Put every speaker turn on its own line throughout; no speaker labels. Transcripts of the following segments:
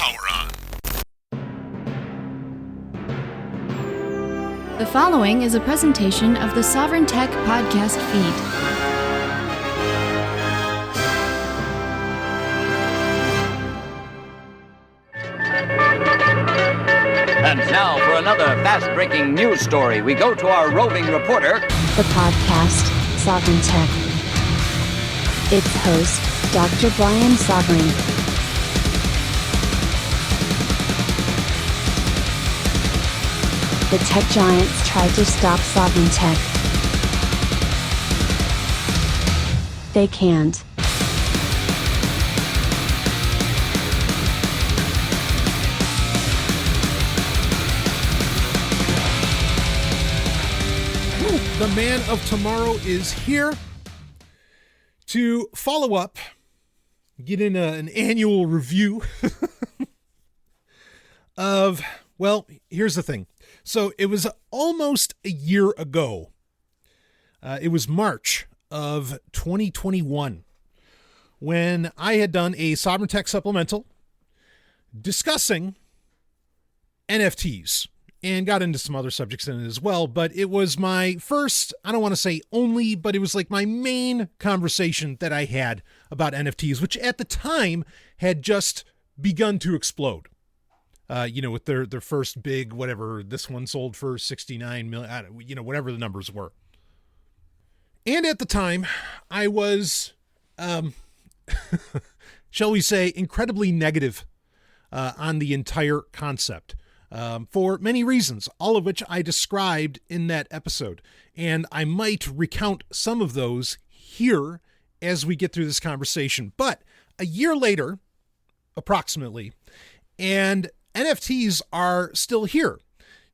power on.
The following is a presentation of the Sovryn Tech podcast feed.
And now for another fast-breaking news story, we go to our roving reporter,
The podcast, Sovryn Tech. Its host, Dr. Brian Sovryn. The tech giants tried to stop Sovryn Tech. They can't.
The man of tomorrow is here to follow up, get in an annual review of, well, here's the thing. So it was almost a year ago. It was March of 2021 when I had done a Sovryn Tech Supplemental discussing NFTs. And got into some other subjects in it as well, but it was my first, I don't want to say only, but it was like my main conversation that I had about NFTs, which at the time had just begun to explode. With their first big, whatever, this one sold for 69 million, whatever the numbers were. And at the time, I was, shall we say, incredibly negative on the entire concept. For many reasons, all of which I described in that episode. And I might recount some of those here as we get through this conversation. But a year later, approximately, and NFTs are still here.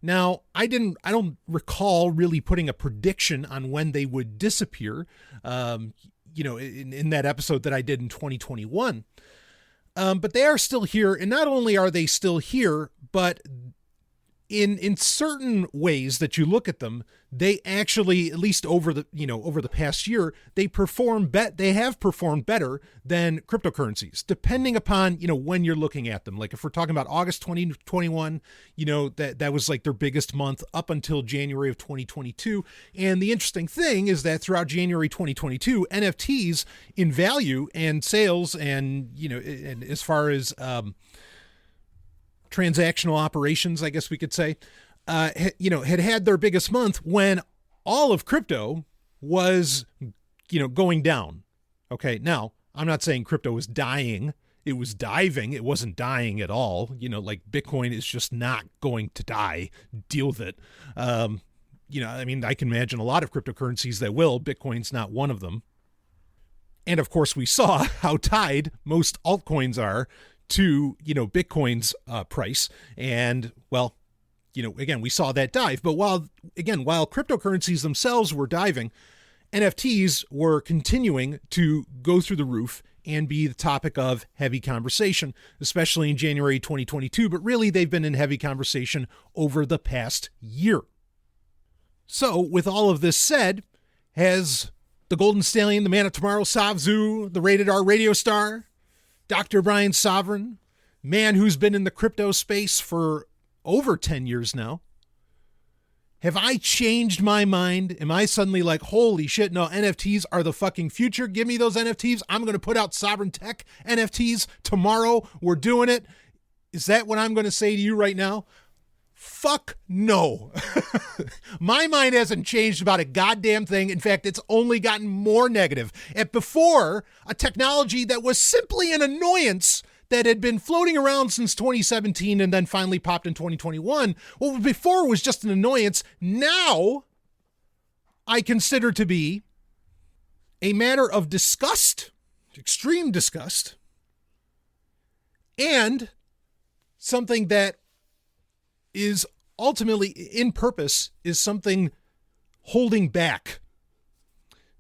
Now, I don't recall really putting a prediction on when they would disappear, in that episode that I did in 2021. But they are still here, and not only are they still here, but in certain ways that you look at them, they actually, at least over the past year, they have performed better than cryptocurrencies, depending upon, when you're looking at them. Like if we're talking about August 2021, that was like their biggest month up until January of 2022. And the interesting thing is that throughout January 2022, NFTs in value and sales and as far as, transactional operations, I guess we could say, had their biggest month when all of crypto was, going down. Okay. Now I'm not saying crypto was dying. It was diving. It wasn't dying at all. Like Bitcoin is just not going to die. Deal with it. I can imagine a lot of cryptocurrencies that will. Bitcoin's not one of them. And of course we saw how tied most altcoins are to, Bitcoin's price. And well, again, we saw that dive, but while cryptocurrencies themselves were diving, NFTs were continuing to go through the roof and be the topic of heavy conversation, especially in January 2022, but really they've been in heavy conversation over the past year. So with all of this said, has the Golden Stallion, the man of tomorrow, Savzu, the rated R radio star, Dr. Brian Sovryn, man who's been in the crypto space for over 10 years now. Have I changed my mind? Am I suddenly like, holy shit, no, NFTs are the fucking future. Give me those NFTs. I'm going to put out Sovryn Tech NFTs tomorrow. We're doing it. Is that what I'm going to say to you right now? Fuck no. My mind hasn't changed about a goddamn thing. In fact, it's only gotten more negative. And before, a technology that was simply an annoyance that had been floating around since 2017 and then finally popped in 2021. Well, before was just an annoyance. Now, I consider to be a matter of disgust, extreme disgust, and something that is ultimately in purpose is something holding back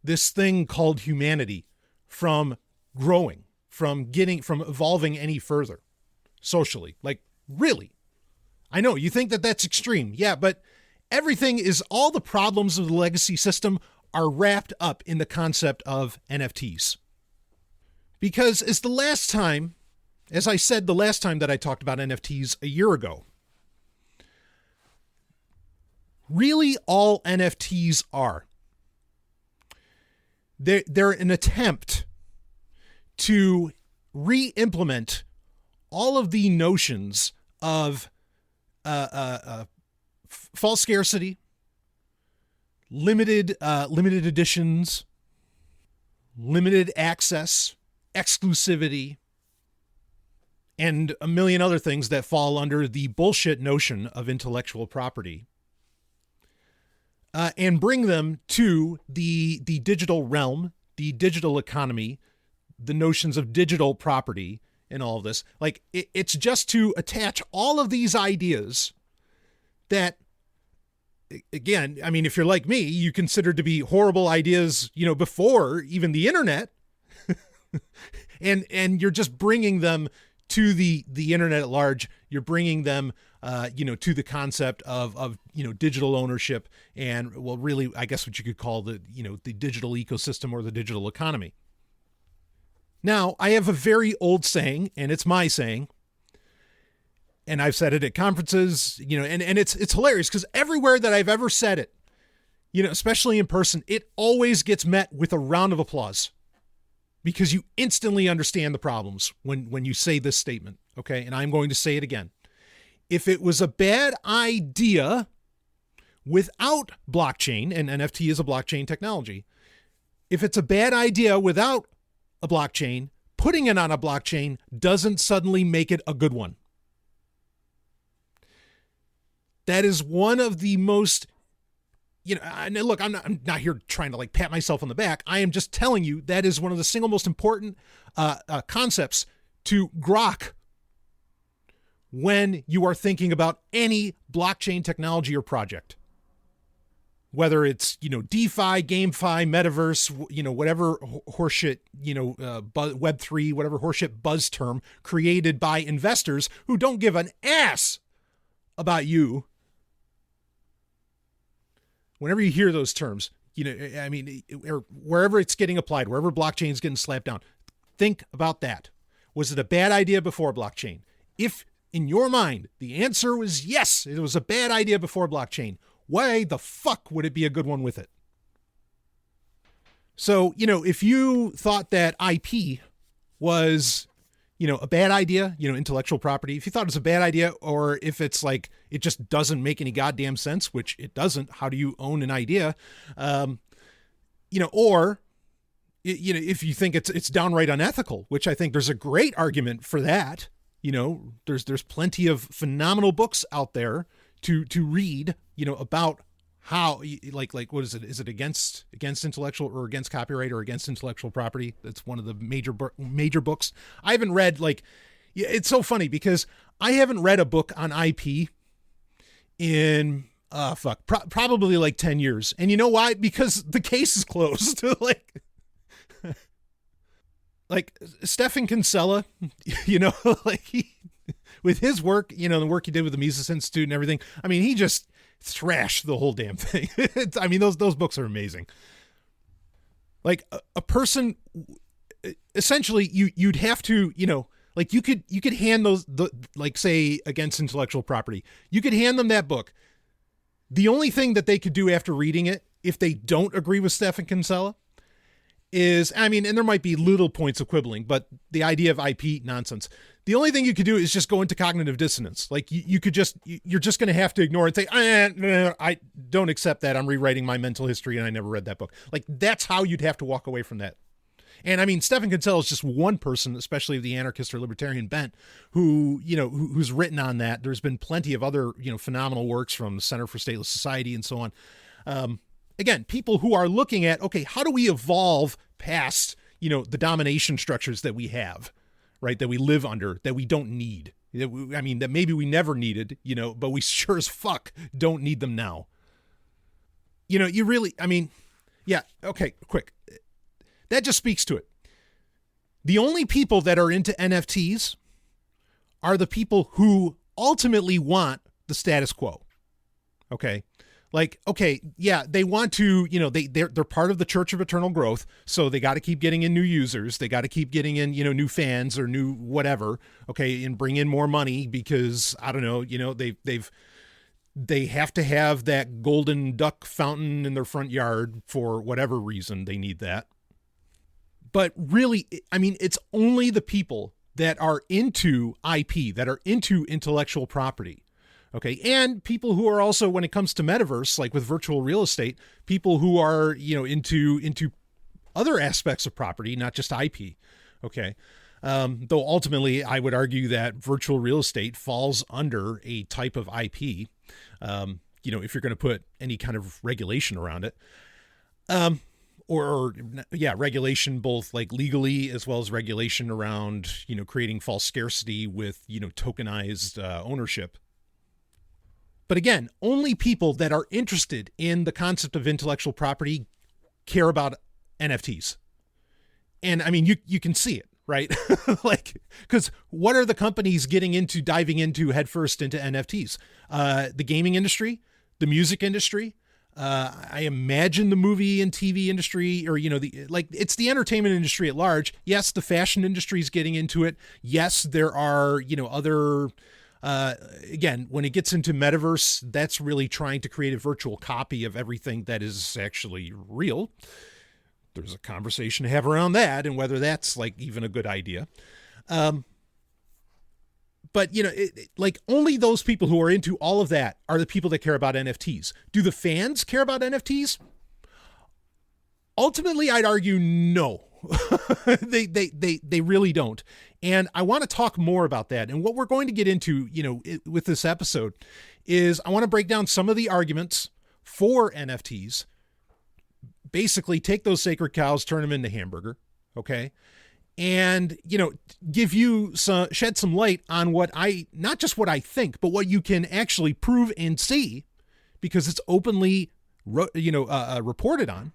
this thing called humanity from growing, from evolving any further socially. Like, really? I know you think that that's extreme. Yeah, but all the problems of the legacy system are wrapped up in the concept of NFTs. Because as the last time as I said the last time that I talked about NFTs a year ago, really all NFTs are, they're an attempt to re-implement all of the notions of false scarcity, limited editions, limited access, exclusivity, and a million other things that fall under the bullshit notion of intellectual property, and bring them to the digital realm, the digital economy, the notions of digital property, and all of this. Like, it's just to attach all of these ideas that, again, I mean, if you're like me, you consider to be horrible ideas, before even the internet, and you're just bringing them to the internet at large. You're bringing them, to the concept of digital ownership, and, well, really, I guess what you could call the digital ecosystem or the digital economy. Now, I have a very old saying, and it's my saying, and I've said it at conferences, and it's hilarious because everywhere that I've ever said it, especially in person, it always gets met with a round of applause because you instantly understand the problems when you say this statement. Okay. And I'm going to say it again. If it was a bad idea without blockchain, and NFT is a blockchain technology, if it's a bad idea without a blockchain, putting it on a blockchain doesn't suddenly make it a good one. That is one of the most, and look, I'm not here trying to pat myself on the back. I am just telling you that is one of the single most important concepts to grok when you are thinking about any blockchain technology or project. Whether it's, DeFi, GameFi, Metaverse, whatever horseshit, Web3, whatever horseshit buzz term created by investors who don't give an ass about you. Whenever you hear those terms, or wherever it's getting applied, wherever blockchain is getting slapped down, think about that. Was it a bad idea before blockchain? If in your mind the answer was yes, it was a bad idea before blockchain, why the fuck would it be a good one with it? So, if you thought that IP was, a bad idea, intellectual property, if you thought it was a bad idea, or if it's like, it just doesn't make any goddamn sense, which it doesn't, how do you own an idea? Or, if you think it's downright unethical, which I think there's a great argument for that, there's plenty of phenomenal books out there to read, about how, what is it? Is it against intellectual or against copyright or against intellectual property? That's one of the major books. I haven't read, it's so funny because I haven't read a book on IP in, probably 10 years. And you know why? Because the case is closed. Stefan Kinsella, with his work, the work he did with the Mises Institute and everything. I mean, he just thrashed the whole damn thing. Those books are amazing. A person, essentially, you'd have to, you could hand those, say against intellectual property, you could hand them that book. The only thing that they could do after reading it, if they don't agree with Stefan Kinsella, is, and there might be little points of quibbling, but the idea of IP nonsense. The only thing you could do is just go into cognitive dissonance. You're just going to have to ignore it and say, no, I don't accept that. I'm rewriting my mental history and I never read that book. That's how you'd have to walk away from that. And Stefan Kinsella is just one person, especially of the anarchist or libertarian bent, who's written on that. There's been plenty of other, phenomenal works from the Center for Stateless Society and so on. Again, people who are looking at, okay, how do we evolve past, the domination structures that we have, right? That we live under, that we don't need. That maybe we never needed, but we sure as fuck don't need them now. You really, yeah, okay, quick. That just speaks to it. The only people that are into NFTs are the people who ultimately want the status quo. Okay. Like, okay, yeah, they want to, they're part of the Church of Eternal Growth, so they got to keep getting in new users. They got to keep getting in, new fans or new whatever, okay, and bring in more money because, I don't know, they have to have that golden duck fountain in their front yard for whatever reason they need that. But really, I mean, it's only the people that are into IP, that are into intellectual property. Okay. And people who are also, when it comes to metaverse, like with virtual real estate, people who are, into other aspects of property, not just IP. Okay. Though ultimately I would argue that virtual real estate falls under a type of IP. If you're going to put any kind of regulation around it, regulation, both like legally as well as regulation around, creating false scarcity with, tokenized, ownership. But again, only people that are interested in the concept of intellectual property care about NFTs. And I mean, you can see it, right? Like, because what are the companies diving into headfirst into NFTs? The gaming industry, the music industry, I imagine the movie and TV industry, or, it's the entertainment industry at large. Yes, the fashion industry is getting into it. Yes, there are, other... again, when it gets into metaverse, that's really trying to create a virtual copy of everything that is actually real. There's a conversation to have around that and whether that's like even a good idea. But like only those people who are into all of that are the people that care about NFTs. Do the fans care about NFTs? Ultimately, I'd argue no. They really don't. And I want to talk more about that. And what we're going to get into, with this episode is I want to break down some of the arguments for NFTs. Basically take those sacred cows, turn them into hamburger. Okay. And, shed some light on not just what I think, but what you can actually prove and see, because it's openly, reported on,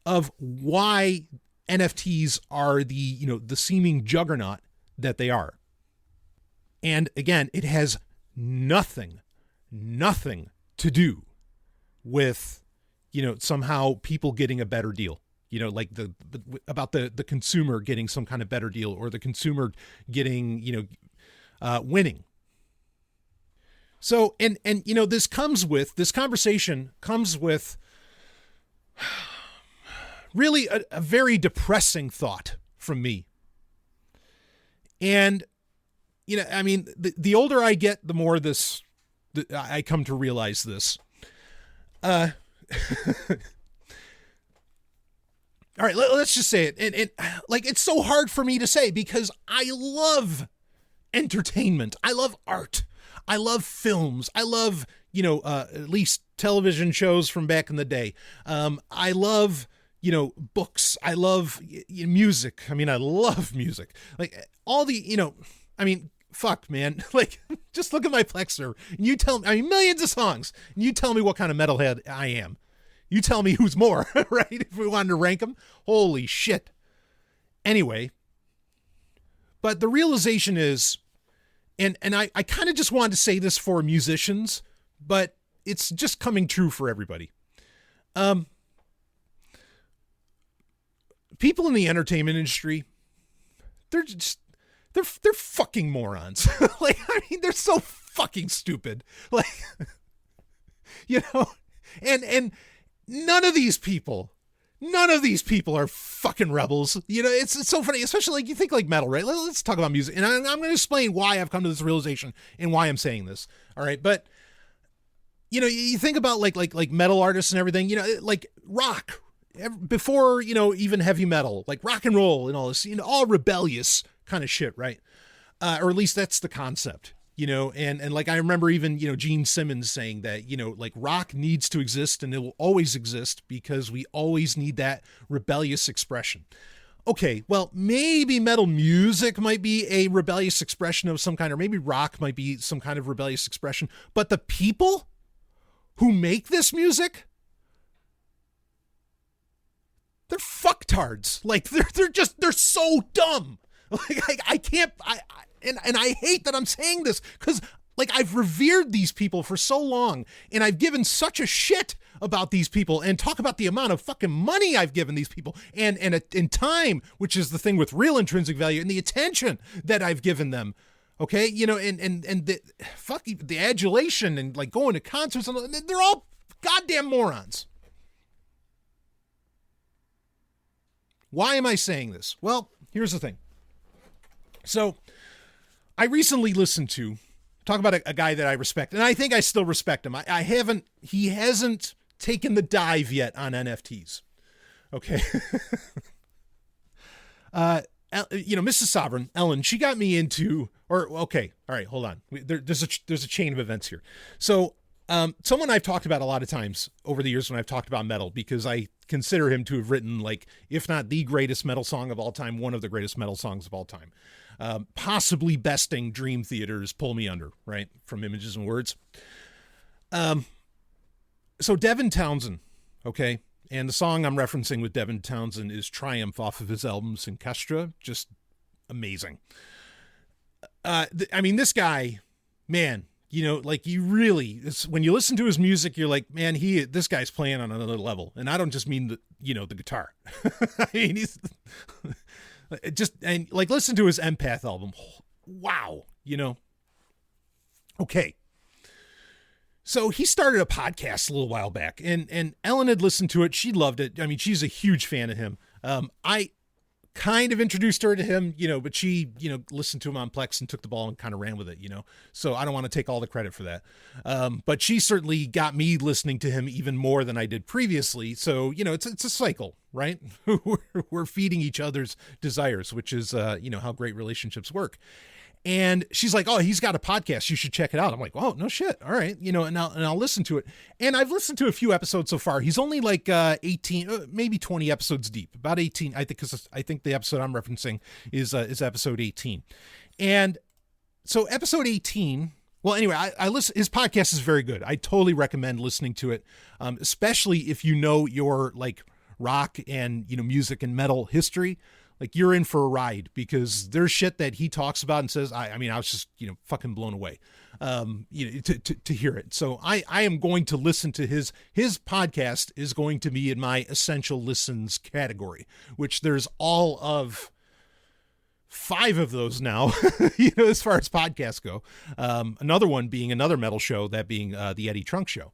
of why NFTs are the seeming juggernaut that they are. And again, it has nothing to do with, somehow people getting a better deal, like about the consumer getting some kind of better deal or the consumer getting, winning. So, and this conversation comes with really a very depressing thought from me. And, the older I get, the more I come to realize this. All right, let's just say it. And like, it's so hard for me to say because I love entertainment. I love art. I love films. I love, at least television shows from back in the day. I love, books. I love music. I mean, I love music. Like all the, fuck, man. Like, just look at my Plexer and you tell me, millions of songs, and you tell me what kind of metalhead I am. You tell me who's more, right? If we wanted to rank them. Holy shit. Anyway, but the realization is, and I kind of just wanted to say this for musicians, but it's just coming true for everybody. People in the entertainment industry, they're fucking morons. Like, they're so fucking stupid. Like, and none of these people are fucking rebels. It's so funny, especially like you think like metal, right? Let's talk about music. And I'm going to explain why I've come to this realization and why I'm saying this. All right. But you think about like metal artists and everything, like rock before, even heavy metal, like rock and roll and all this, all rebellious kind of shit. Right. Or at least that's the concept. And like, I remember even, Gene Simmons saying that, like rock needs to exist and it will always exist because we always need that rebellious expression. Okay, well, maybe metal music might be a rebellious expression of some kind, or maybe rock might be some kind of rebellious expression, but the people who make this music, they're fucktards. Like they're so dumb. Like I can't, and I hate that I'm saying this because Like, I've revered these people for so long, and I've given such a shit about these people, and talk about the amount of fucking money I've given these people, and time, which is the thing with real intrinsic value, and the attention that I've given them. Okay, you know, and the adulation and like going to concerts, and they're all goddamn morons. Why am I saying this? Well, here's the thing. So, I recently listened to, talk about a guy that I respect, and I think I still respect him. He hasn't taken the dive yet on NFTs. Okay. You know, Mrs. Sovryn, Ellen, she got me into, okay, all right, hold on. There's a chain of events here. So, someone I've talked about a lot of times over the years when I've talked about metal, because I consider him to have written, like, if not the greatest metal song of all time, one of the greatest metal songs of all time. Possibly besting Dream Theater's Pull Me Under, right? From Images and Words. So Devin Townsend, okay? And the song I'm referencing with Devin Townsend is Triumph off of his album Syncastra. Just amazing. I mean, this guy, man, you know, like you really, when you listen to his music, you're like, man, this guy's playing on another level. And I don't just mean the guitar. I mean, he's and like, listen to his Empath album. Wow. You know? Okay. So he started a podcast a little while back, and Ellen had listened to it. She loved it. I mean, she's a huge fan of him. I kind of introduced her to him, you know, but she, you know, listened to him on Plex and took the ball and kind of ran with it, you know. So I don't want to take all the credit for that. But she certainly got me listening to him even more than I did previously. So, you know, it's a cycle, right? We're feeding each other's desires, which is, you know, how great relationships work. And she's like, oh, he's got a podcast. You should check it out. I'm like, oh, no shit. All right. You know, and I'll listen to it. And I've listened to a few episodes so far. He's only like 18, maybe 20 episodes deep, about 18. I think, because I think the episode I'm referencing is episode 18. And so episode 18, well, anyway, I listen, his podcast is very good. I totally recommend listening to it. Especially if you know your like rock and, you know, music and metal history. Like, you're in for a ride, because there's shit that he talks about and says, I mean, I was just, you know, fucking blown away, you know, to hear it. So I am going to listen to his podcast is going to be in my essential listens category, which there's all of 5 of those now, you know, as far as podcasts go. Another one being another metal show, that being the Eddie Trunk Show.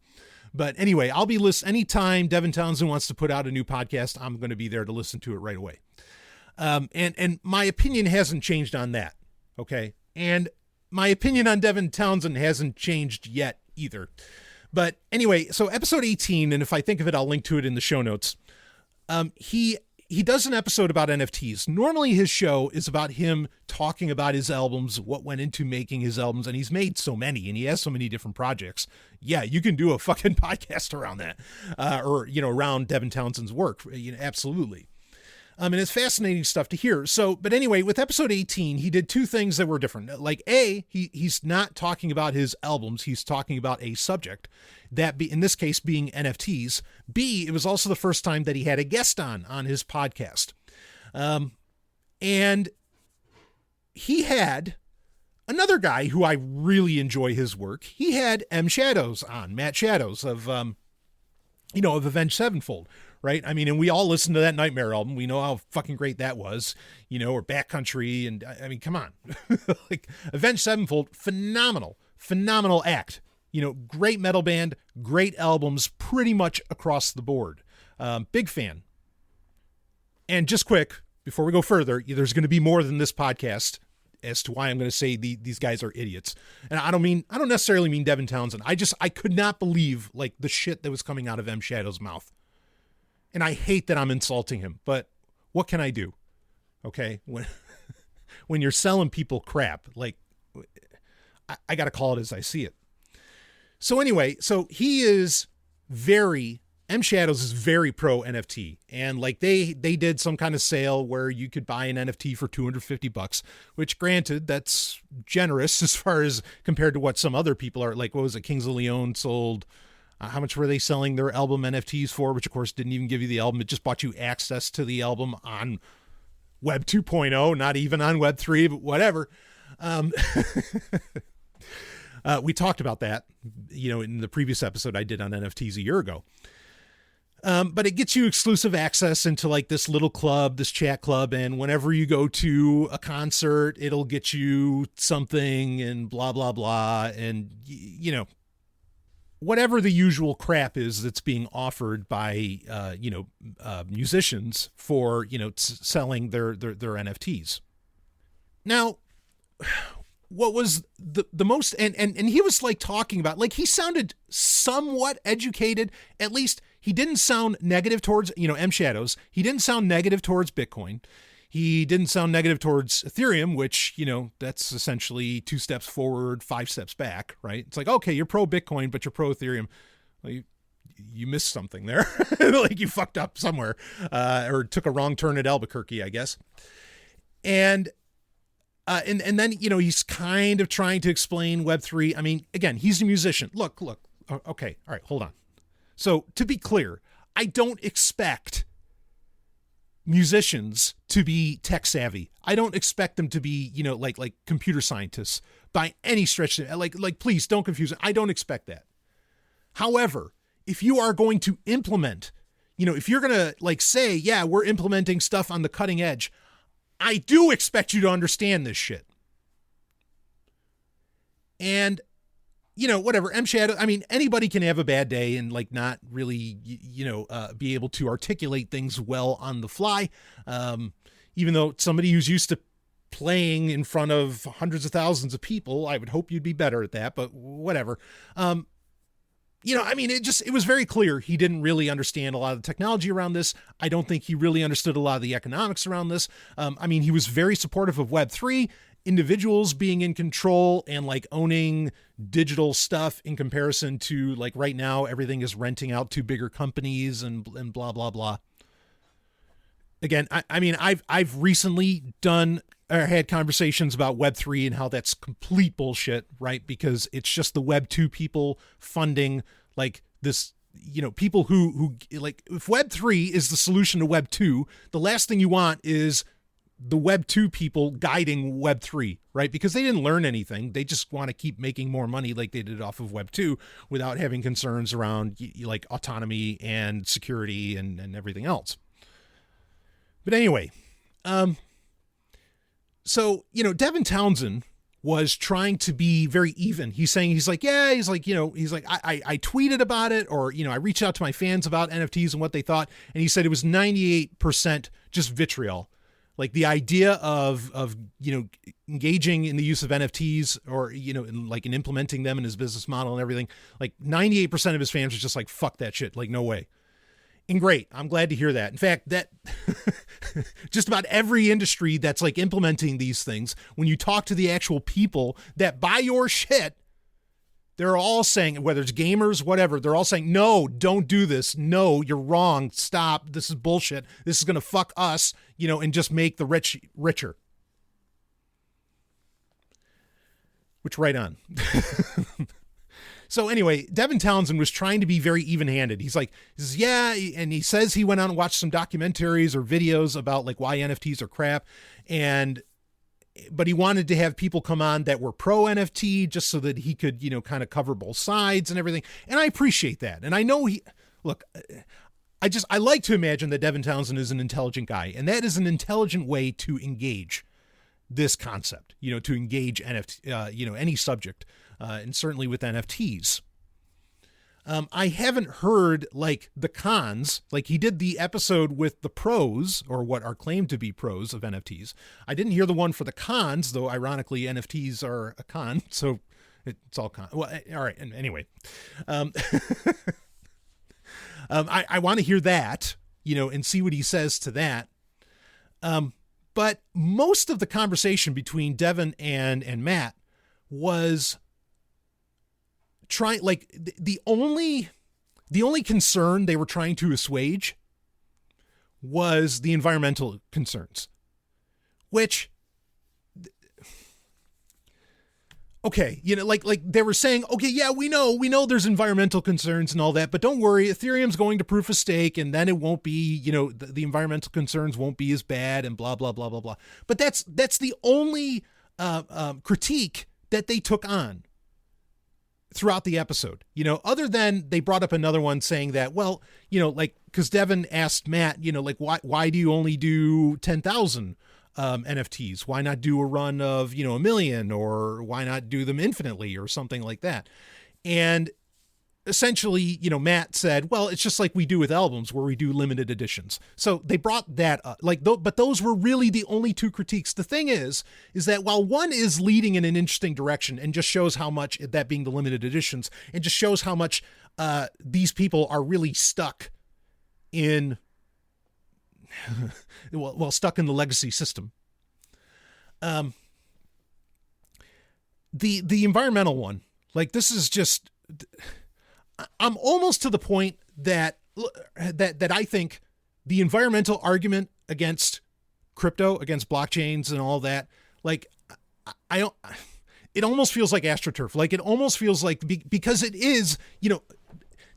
But anyway, I'll be listening anytime Devin Townsend wants to put out a new podcast. I'm going to be there to listen to it right away. And my opinion hasn't changed on that. Okay. And my opinion on Devin Townsend hasn't changed yet either. But anyway, so episode 18, and if I think of it, I'll link to it in the show notes. He does an episode about NFTs. Normally his show is about him talking about his albums, what went into making his albums. And he's made so many, and he has so many different projects. Yeah, you can do a fucking podcast around that, or, you know, around Devin Townsend's work. You know, absolutely. And it's fascinating stuff to hear. So, but anyway, with episode 18, he did 2 things that were different. Like, A, he's not talking about his albums. He's talking about a subject, that in this case being NFTs. B, it was also the first time that he had a guest on his podcast. And he had another guy who I really enjoy his work. He had M. Shadows on, Matt Shadows of, you know, of Avenged Sevenfold. Right. I mean, and we all listened to that Nightmare album. We know how fucking great that was, you know, or Backcountry. And I mean, come on, like Avenged Sevenfold, phenomenal act, you know, great metal band, great albums, pretty much across the board. Big fan. And just quick, before we go further, there's going to be more than this podcast as to why I'm going to say these guys are idiots. And I don't necessarily mean Devin Townsend. I could not believe like the shit that was coming out of M. Shadow's mouth. And I hate that I'm insulting him, but what can I do? Okay. When you're selling people crap, like I got to call it as I see it. So anyway, so M. Shadows is very pro NFT, and like they did some kind of sale where you could buy an NFT for $250, which granted, that's generous as far as compared to what some other people are like. What was it? Kings of Leon sold, how much were they selling their album NFTs for? Which of course didn't even give you the album. It just bought you access to the album on Web 2.0, not even on Web 3, but whatever. We talked about that, in the previous episode I did on NFTs a year ago. But it gets you exclusive access into like this little club, this chat club. And whenever you go to a concert, it'll get you something and blah, blah, blah. And, whatever the usual crap is that's being offered by, musicians for, selling their NFTs. Now, what was the most, and he was like talking about, like, he sounded somewhat educated. At least he didn't sound negative towards, M Shadows. He didn't sound negative towards Bitcoin. He didn't sound negative towards Ethereum, which, that's essentially 2 steps forward, 5 steps back, right? It's like, okay, you're pro Bitcoin, but you're pro Ethereum. Well, you missed something there. Like you fucked up somewhere, or took a wrong turn at Albuquerque, I guess. And then, he's kind of trying to explain Web3. I mean, again, he's a musician. Look. Okay. All right. Hold on. So to be clear, I don't expect musicians to be tech savvy. I don't expect them to be, like computer scientists by any stretch. Like, please don't confuse it. I don't expect that. However, if you are going to implement, if you're going to like say, yeah, we're implementing stuff on the cutting edge, I do expect you to understand this shit. And, whatever, M Shadow, I mean, anybody can have a bad day and like not really, be able to articulate things well on the fly. Even though somebody who's used to playing in front of hundreds of thousands of people, I would hope you'd be better at that, but whatever. It was very clear he didn't really understand a lot of the technology around this. I don't think he really understood a lot of the economics around this. He was very supportive of Web3, individuals being in control and like owning digital stuff in comparison to like right now, everything is renting out to bigger companies and blah, blah, blah. Again, I've recently had conversations about Web3 and how that's complete bullshit, right? Because it's just the Web2 people funding like this, people who like, if Web3 is the solution to Web2, the last thing you want is the Web2 people guiding Web3, right? Because they didn't learn anything. They just want to keep making more money like they did off of Web2 without having concerns around like autonomy and security and everything else. But anyway, so, Devin Townsend was trying to be very even. I tweeted about it, or, I reached out to my fans about NFTs and what they thought. And he said it was 98% just vitriol. Like the idea of engaging in the use of NFTs or, in implementing them in his business model and everything, like 98% of his fans was just like, fuck that shit. Like, no way. And great. I'm glad to hear that. In fact, that just about every industry that's like implementing these things, when you talk to the actual people that buy your shit, they're all saying, whether it's gamers, whatever, they're all saying, no, don't do this. No, you're wrong. Stop. This is bullshit. This is going to fuck us, and just make the rich richer. Which, right on. So anyway, Devin Townsend was trying to be very even-handed. He says, yeah, and he says he went on and watched some documentaries or videos about like why NFTs are crap, but he wanted to have people come on that were pro NFT just so that he could, kind of cover both sides and everything. And I appreciate that. And I know I like to imagine that Devin Townsend is an intelligent guy, and that is an intelligent way to engage this concept, to engage NFT, any subject, and certainly with NFTs. I haven't heard like the cons, like he did the episode with the pros, or what are claimed to be pros of NFTs. I didn't hear the one for the cons, though ironically NFTs are a con, so it's all con. Well, all right. And anyway, I want to hear that, and see what he says to that. But most of the conversation between Devin and Matt was trying, like the only concern they were trying to assuage was the environmental concerns, which, okay, like they were saying, okay, yeah, we know there's environmental concerns and all that, but don't worry, Ethereum's going to proof of stake, and then it won't be, the environmental concerns won't be as bad, and blah, blah, blah, blah, blah. But that's the only critique that they took on. throughout the episode, other than they brought up another one saying that, well, like, because Devin asked Matt, like, why do you only do 10,000 NFTs? Why not do a run of, 1 million, or why not do them infinitely or something like that? And essentially, Matt said, well, it's just like we do with albums where we do limited editions. So they brought that up, but those were really the only two critiques. The thing is that while one is leading in an interesting direction and just shows how much, that being the limited editions, and just shows how much these people are really stuck in, stuck in the legacy system. The environmental one, like, this is just, I'm almost to the point that I think the environmental argument against crypto, against blockchains and all that, like, I don't, it almost feels like AstroTurf. Like, it almost feels like, because it is,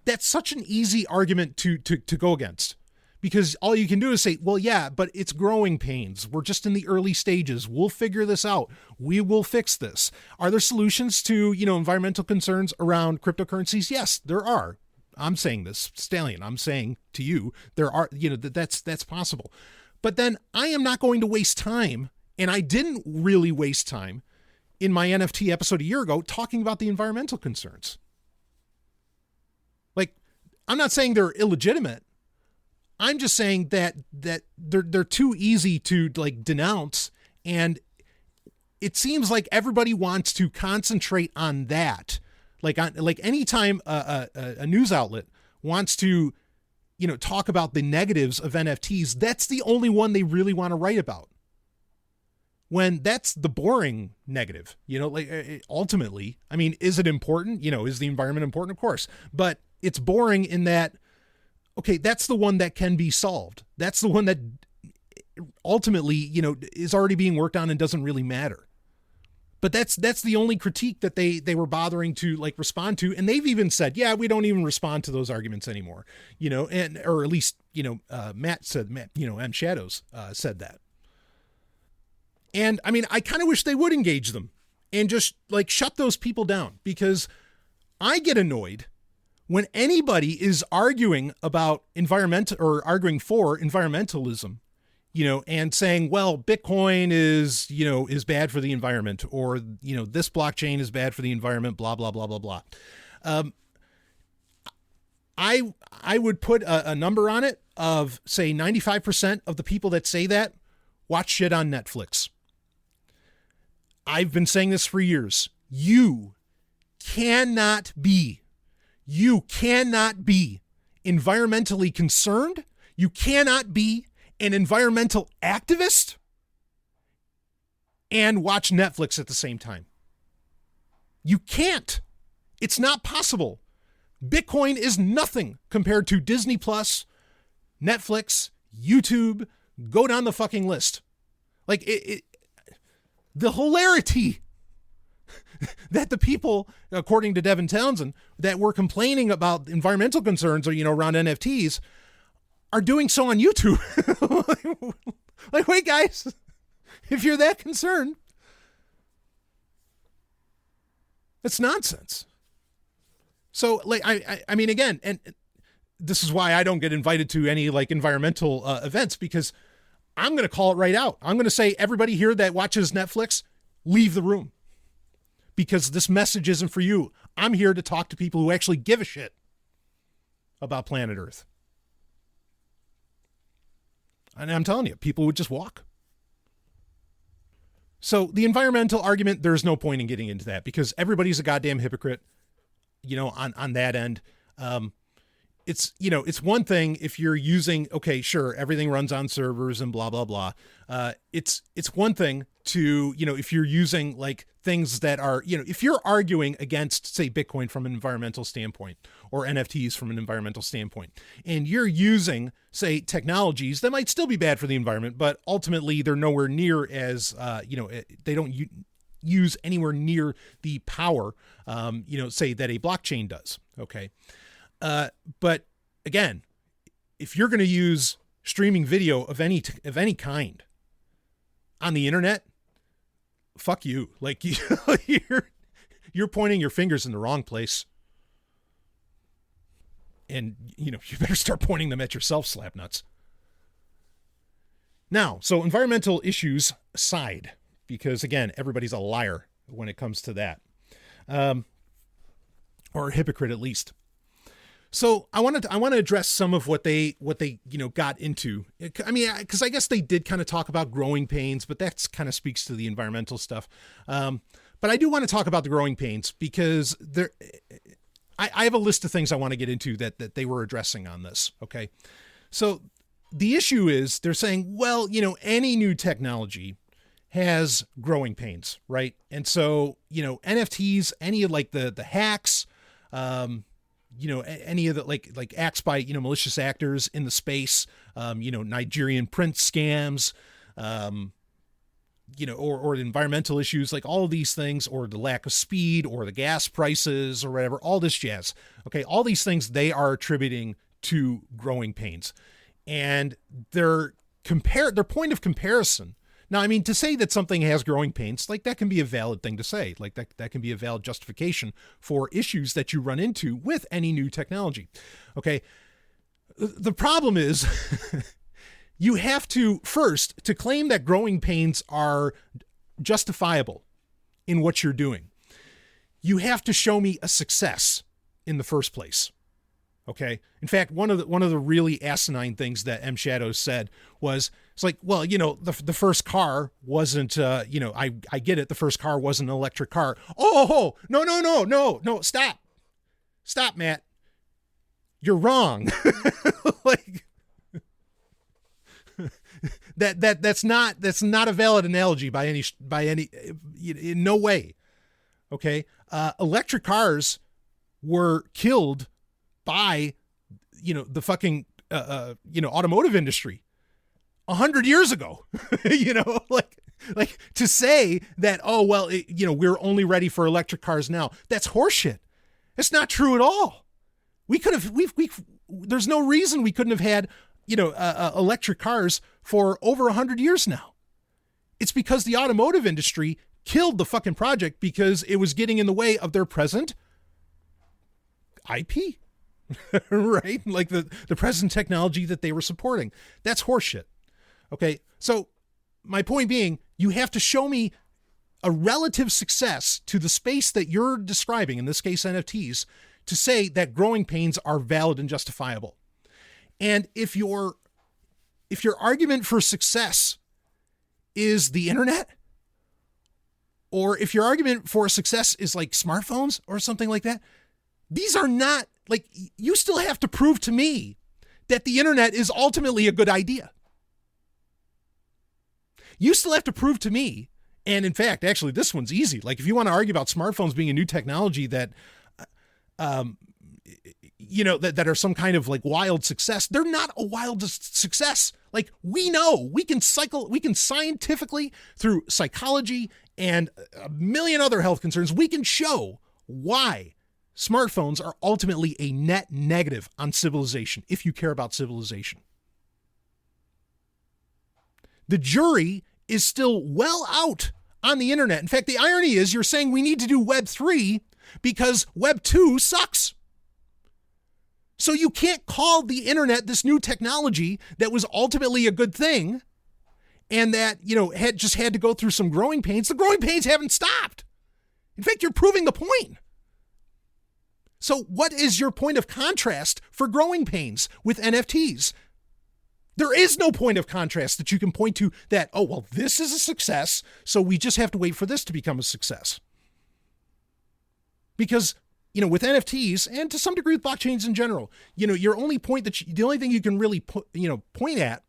that's such an easy argument to go against, because all you can do is say, well, yeah, but it's growing pains. We're just in the early stages. We'll figure this out. We will fix this. Are there solutions to, environmental concerns around cryptocurrencies? Yes, there are. I'm saying this, Stallion. I'm saying to you, there are, that's possible. But then I am not going to waste time, and I didn't really waste time in my NFT episode a year ago talking about the environmental concerns. Like, I'm not saying they're illegitimate. I'm just saying that they're too easy to, like, denounce, and it seems like everybody wants to concentrate on that. Like anytime a news outlet wants to, talk about the negatives of NFTs, that's the only one they really want to write about. When that's the boring negative, ultimately, I mean, is it important? Is the environment important? Of course, but it's boring in that, okay, that's the one that can be solved. That's the one that ultimately, is already being worked on and doesn't really matter. But that's the only critique that they were bothering to, like, respond to. And they've even said, yeah, we don't even respond to those arguments anymore, or at least, Matt said, M Shadows said that. And I mean, I kind of wish they would engage them and just, like, shut those people down, because I get annoyed when anybody is arguing about or arguing for environmentalism, and saying, well, Bitcoin is bad for the environment, or, this blockchain is bad for the environment, blah, blah, blah, blah, blah. I would put a number on it of, say, 95% of the people that say that watch shit on Netflix. I've been saying this for years. You cannot be environmentally concerned. You cannot be an environmental activist and watch Netflix at the same time. You can't. It's not possible. Bitcoin is nothing compared to Disney Plus, Netflix, YouTube. Go down the fucking list. Like, the hilarity that the people, according to Devin Townsend, that were complaining about environmental concerns or, around NFTs, are doing so on YouTube. like, wait, guys, if you're that concerned, that's nonsense. So, like, I mean, again, and this is why I don't get invited to any, like, environmental events, because I'm going to call it right out. I'm going to say, everybody here that watches Netflix, leave the room, because this message isn't for you. I'm here to talk to people who actually give a shit about planet Earth. And I'm telling you, people would just walk. So the environmental argument, there's no point in getting into that, because everybody's a goddamn hypocrite, on that end. It's one thing if you're using, okay, sure, everything runs on servers and blah, blah, blah. It's one thing to, if you're using, like, things that are, if you're arguing against, say, Bitcoin from an environmental standpoint, or NFTs from an environmental standpoint, and you're using, say, technologies that might still be bad for the environment, but ultimately they're nowhere near as, they don't use anywhere near the power, say, that a blockchain does. Okay. But again, if you're going to use streaming video of any kind on the internet, fuck you. Like, you're pointing your fingers in the wrong place. And, you better start pointing them at yourself, slapnuts. Now, so environmental issues aside, because again, everybody's a liar when it comes to that. Or a hypocrite at least. So I want to address some of what they got into. I mean, because I guess they did kind of talk about growing pains, but that kind of speaks to the environmental stuff. But I do want to talk about the growing pains because I have a list of things I want to get into that they were addressing on this. Okay. So the issue is they're saying, well, any new technology has growing pains, right? And so, NFTs, any of like the hacks, any of the like acts by, malicious actors in the space, Nigerian print scams, or the environmental issues, like all of these things, or the lack of speed or the gas prices or whatever, all this jazz. Okay. All these things they are attributing to growing pains, and their point of comparison. Now, I mean, to say that something has growing pains, like that can be a valid thing to say, like that can be a valid justification for issues that you run into with any new technology. Okay. The problem is you have to first, to claim that growing pains are justifiable in what you're doing, you have to show me a success in the first place. Okay. In fact, one of the really asinine things that M Shadows said was, it's like, well, the first car wasn't, I get it. The first car wasn't an electric car. Oh, no, stop, Matt. You're wrong. Like that's not a valid analogy by any, in no way. Okay. Electric cars were killed by, the fucking, automotive industry 100 years ago, like to say that, oh, well, we're only ready for electric cars now. That's horseshit. It's not true at all. There's no reason we couldn't have had, electric cars for over 100 years now. It's because the automotive industry killed the fucking project because it was getting in the way of their present IP. Right? Like the present technology that they were supporting. That's horseshit. Okay. So my point being, you have to show me a relative success to the space that you're describing, in this case, NFTs, to say that growing pains are valid and justifiable. And if your argument for success is the internet, or if your argument for success is like smartphones or something like that, these are not, like, you still have to prove to me that the internet is ultimately a good idea. You still have to prove to me, and in fact, actually, this one's easy. Like, if you want to argue about smartphones being a new technology that, that are some kind of like wild success, they're not a wild success. Like, we know we can scientifically, through psychology and a million other health concerns, we can show why smartphones are ultimately a net negative on civilization, if you care about civilization. The jury is still well out on the internet. In fact, the irony is you're saying we need to do Web 3 because Web 2 sucks. So you can't call the internet this new technology that was ultimately a good thing and that, had to go through some growing pains. The growing pains haven't stopped. In fact, you're proving the point. So what is your point of contrast for growing pains with NFTs? There is no point of contrast that you can point to that, oh, well, this is a success, so we just have to wait for this to become a success. Because, with NFTs and to some degree with blockchains in general, your only point the only thing you can really point at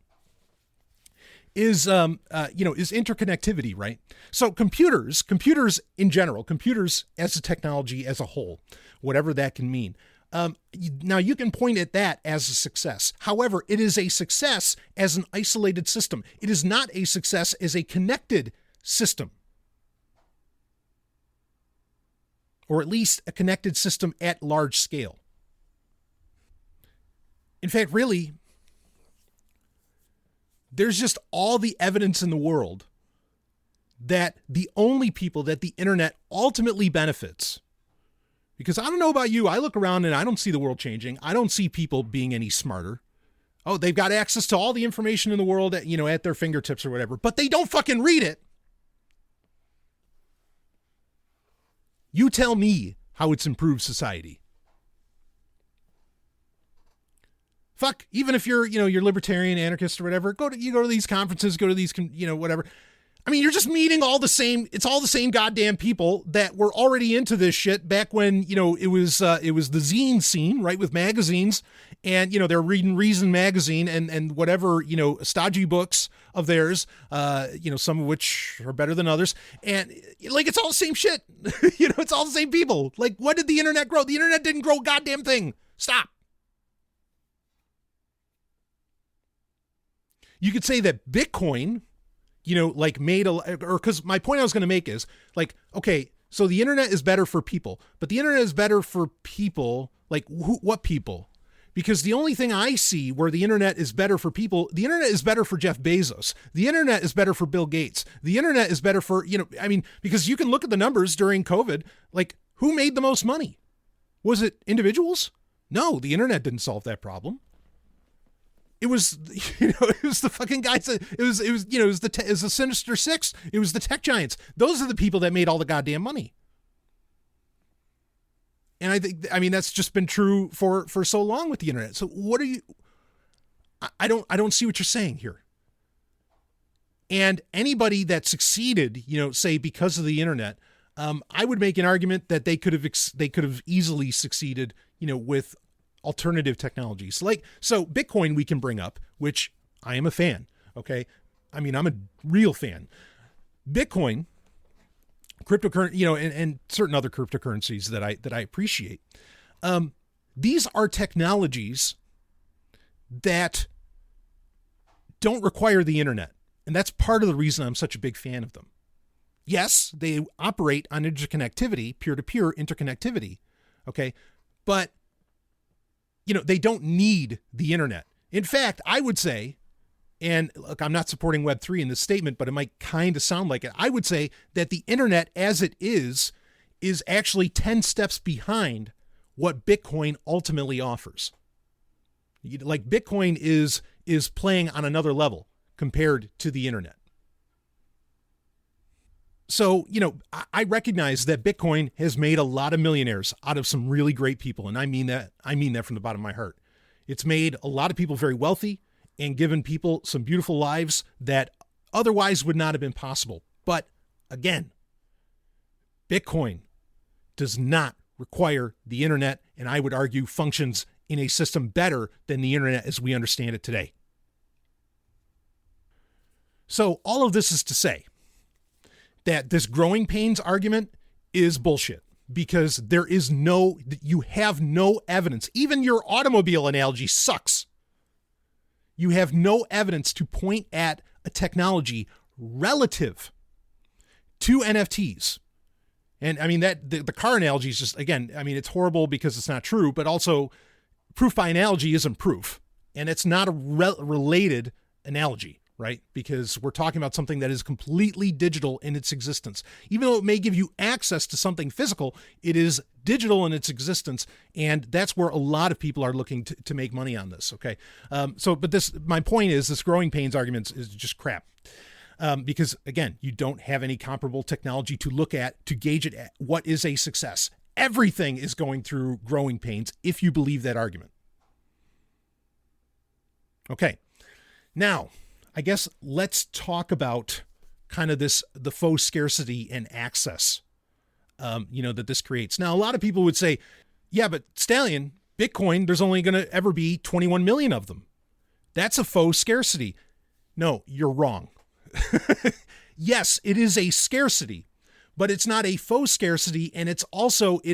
is interconnectivity, right? So computers in general, computers as a technology as a whole, whatever that can mean. Now you can point at that as a success. However, it is a success as an isolated system. It is not a success as a connected system. Or at least a connected system at large scale. In fact, really, there's just all the evidence in the world that the only people that the internet ultimately benefits Because I don't know about you, I look around and I don't see the world changing. I don't see people being any smarter. Oh, they've got access to all the information in the world at, at their fingertips or whatever, but they don't fucking read it. You tell me how it's improved society. Fuck, even if you're libertarian, anarchist or whatever, you go to these conferences, go to these, whatever. I mean, you're just meeting it's all the same goddamn people that were already into this shit back when, it was the zine scene, right? With magazines and, they're reading Reason magazine and whatever, stodgy books of theirs, some of which are better than others. And like, it's all the same shit. It's all the same people. Like, what did the internet grow? The internet didn't grow a goddamn thing. Stop. You could say that Bitcoin, because my point I was going to make is like, okay, so the internet is better for people, but the internet is better for people, like what people? Because the only thing I see where the internet is better for people, the internet is better for Jeff Bezos. The internet is better for Bill Gates. The internet is better for, because you can look at the numbers during COVID, like who made the most money? Was it individuals? No, the internet didn't solve that problem. It was, it was the fucking guys. It was the Sinister Six. It was the tech giants. Those are the people that made all the goddamn money. And that's just been true for so long with the internet. So what are you, I don't see what you're saying here. And anybody that succeeded, say because of the internet, I would make an argument that they could have easily succeeded, with alternative technologies. So Bitcoin we can bring up, which I am a fan. Okay. I'm a real fan. Bitcoin, cryptocurrency, and certain other cryptocurrencies that I appreciate. These are technologies that don't require the internet. And that's part of the reason I'm such a big fan of them. Yes, they operate on interconnectivity, peer-to-peer interconnectivity. Okay. But they don't need the internet. In fact, I would say, and look, I'm not supporting Web3 in this statement, but it might kind of sound like it. I would say that the internet as it is actually 10 steps behind what Bitcoin ultimately offers. Like Bitcoin is playing on another level compared to the internet. So, I recognize that Bitcoin has made a lot of millionaires out of some really great people. And I mean that from the bottom of my heart. It's made a lot of people very wealthy and given people some beautiful lives that otherwise would not have been possible. But again, Bitcoin does not require the internet, and I would argue functions in a system better than the internet as we understand it today. So all of this is to say that this growing pains argument is bullshit because you have no evidence. Even your automobile analogy sucks. You have no evidence to point at a technology relative to NFTs. And that the car analogy is just, again, it's horrible because it's not true, but also proof by analogy isn't proof. And it's not a related analogy. Right? Because we're talking about something that is completely digital in its existence. Even though it may give you access to something physical, it is digital in its existence. And that's where a lot of people are looking to make money on this. Okay. My point is this growing pains argument is just crap. Because again, you don't have any comparable technology to look at, to gauge it at what is a success. Everything is going through growing pains if you believe that argument. Okay. Now, I guess let's talk about kind of the faux scarcity and access, that this creates. Now, a lot of people would say, yeah, but Stallion, Bitcoin, there's only going to ever be 21 million of them. That's a faux scarcity. No, you're wrong. Yes, it is a scarcity, but it's not a faux scarcity. And it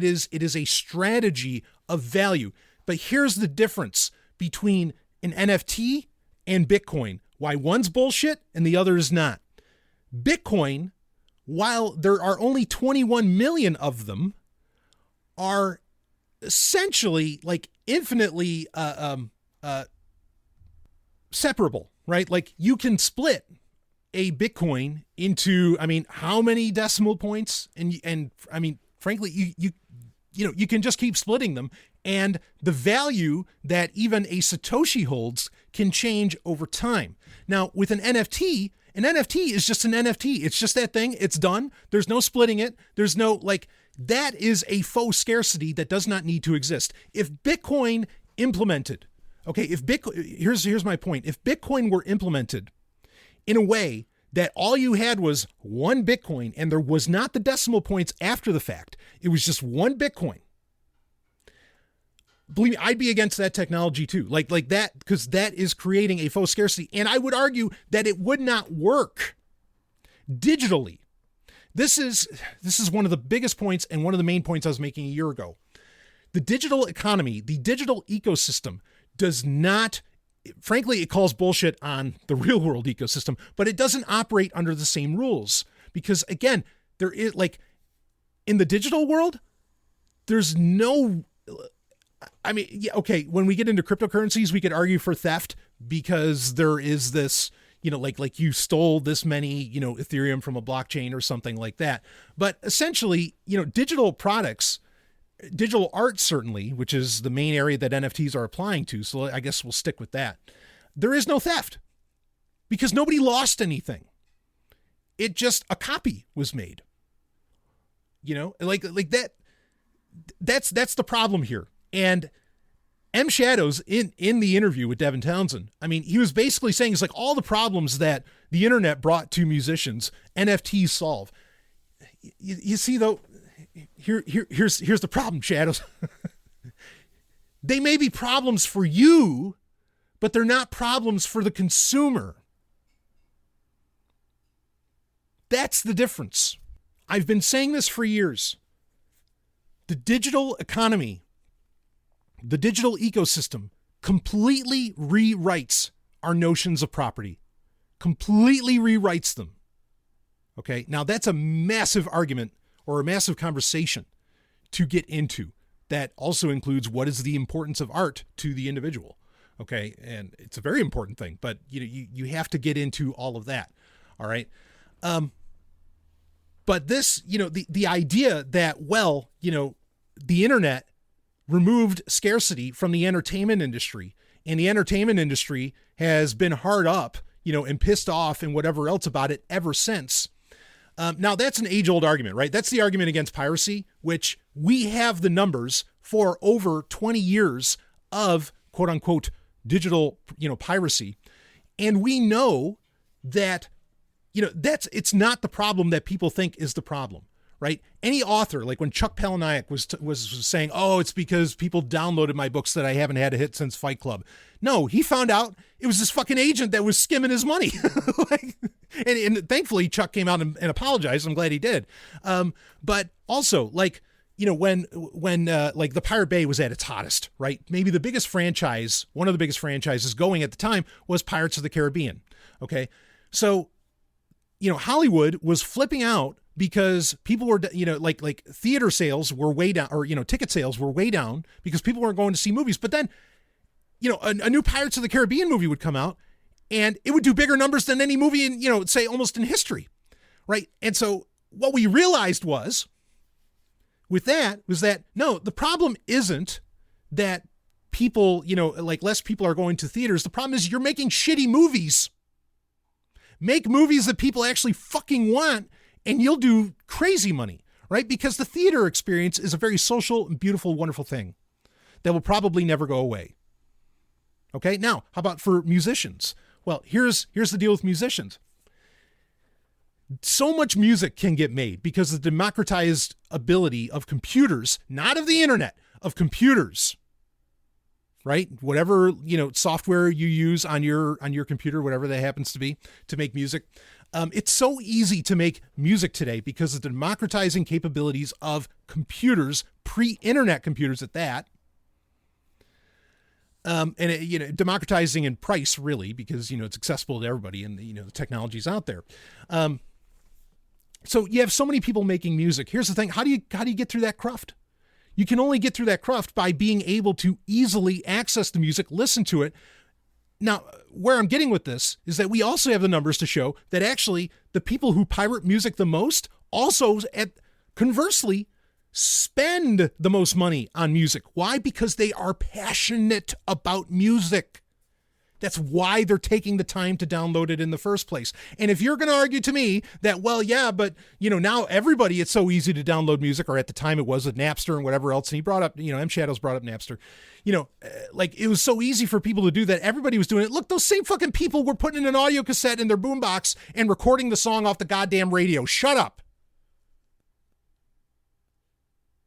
is a strategy of value. But here's the difference between an NFT and Bitcoin. Why one's bullshit and the other is not. Bitcoin, while there are only 21 million of them, are essentially like infinitely separable, right? Like you can split a Bitcoin into, how many decimal points? And frankly, you can just keep splitting them, and the value that even a Satoshi holds can change over time. Now, with an NFT is just an NFT. It's just that thing. It's done. There's no splitting it. There's no, that is a faux scarcity that does not need to exist. If Bitcoin implemented, here's my point. If Bitcoin were implemented in a way that all you had was one Bitcoin and there was not the decimal points after the fact, it was just one Bitcoin. Believe me, I'd be against that technology too. Like that, because that is creating a faux scarcity. And I would argue that it would not work digitally. This is one of the biggest points and one of the main points I was making a year ago. The digital economy, the digital ecosystem does not, frankly, it calls bullshit on the real world ecosystem, but it doesn't operate under the same rules. Because again, there is, in the digital world, there's no, when we get into cryptocurrencies, we could argue for theft because there is this, like you stole this many, Ethereum from a blockchain or something like that. But essentially, digital products, digital art certainly, which is the main area that NFTs are applying to. So I guess we'll stick with that. There is no theft because nobody lost anything. It just, a copy was made, like that. That's the problem here. And M. Shadows in the interview with Devin Townsend, he was basically saying it's like all the problems that the internet brought to musicians, NFTs solve. You see though, here's the problem, Shadows. They may be problems for you, but they're not problems for the consumer. That's the difference. I've been saying this for years. The digital economy, the digital ecosystem completely rewrites our notions of property, completely rewrites them. Okay. Now that's a massive argument or a massive conversation to get into that also includes what is the importance of art to the individual. Okay. And it's a very important thing, but you have to get into all of that. All right. But this, the idea that, the internet removed scarcity from the entertainment industry, and the entertainment industry has been hard up, and pissed off and whatever else about it ever since. Now that's an age-old argument, right? That's the argument against piracy, which we have the numbers for over 20 years of quote unquote digital, piracy. And we know that, it's not the problem that people think is the problem, right? Any author, like when Chuck Palahniuk was saying, oh, it's because people downloaded my books that I haven't had a hit since Fight Club. No, he found out it was this fucking agent that was skimming his money. And thankfully Chuck came out and apologized. I'm glad he did. But also when the Pirate Bay was at its hottest, right? Maybe the biggest franchise, one of the biggest franchises going at the time was Pirates of the Caribbean. Okay. So, Hollywood was flipping out because people were, like theater sales were way down, or, ticket sales were way down because people weren't going to see movies. But then, a new Pirates of the Caribbean movie would come out and it would do bigger numbers than any movie in, say almost in history. Right. And so what we realized was that, no, the problem isn't that people, less people are going to theaters. The problem is you're making shitty movies. Make movies that people actually fucking want, and you'll do crazy money, right? Because the theater experience is a very social and beautiful, wonderful thing that will probably never go away. Okay. Now, how about for musicians? Well, here's the deal with musicians. So much music can get made because of the democratized ability of computers, not of the internet, of computers, right? Whatever, software you use on your computer, whatever that happens to be, to make music. It's so easy to make music today because of the democratizing capabilities of computers, pre-internet computers at that. And democratizing in price really, because, it's accessible to everybody and, the technology's out there. So you have so many people making music. Here's the thing. How do you get through that cruft? You can only get through that cruft by being able to easily access the music, listen to it. Now, where I'm getting with this is that we also have the numbers to show that actually the people who pirate music the most also conversely spend the most money on music. Why? Because they are passionate about music. That's why they're taking the time to download it in the first place. And if you're going to argue to me that, well, yeah, but, now everybody, it's so easy to download music, or at the time it was with Napster and whatever else. And he brought up, M Shadows brought up Napster, like it was so easy for people to do that. Everybody was doing it. Look, those same fucking people were putting in an audio cassette in their boombox and recording the song off the goddamn radio. Shut up.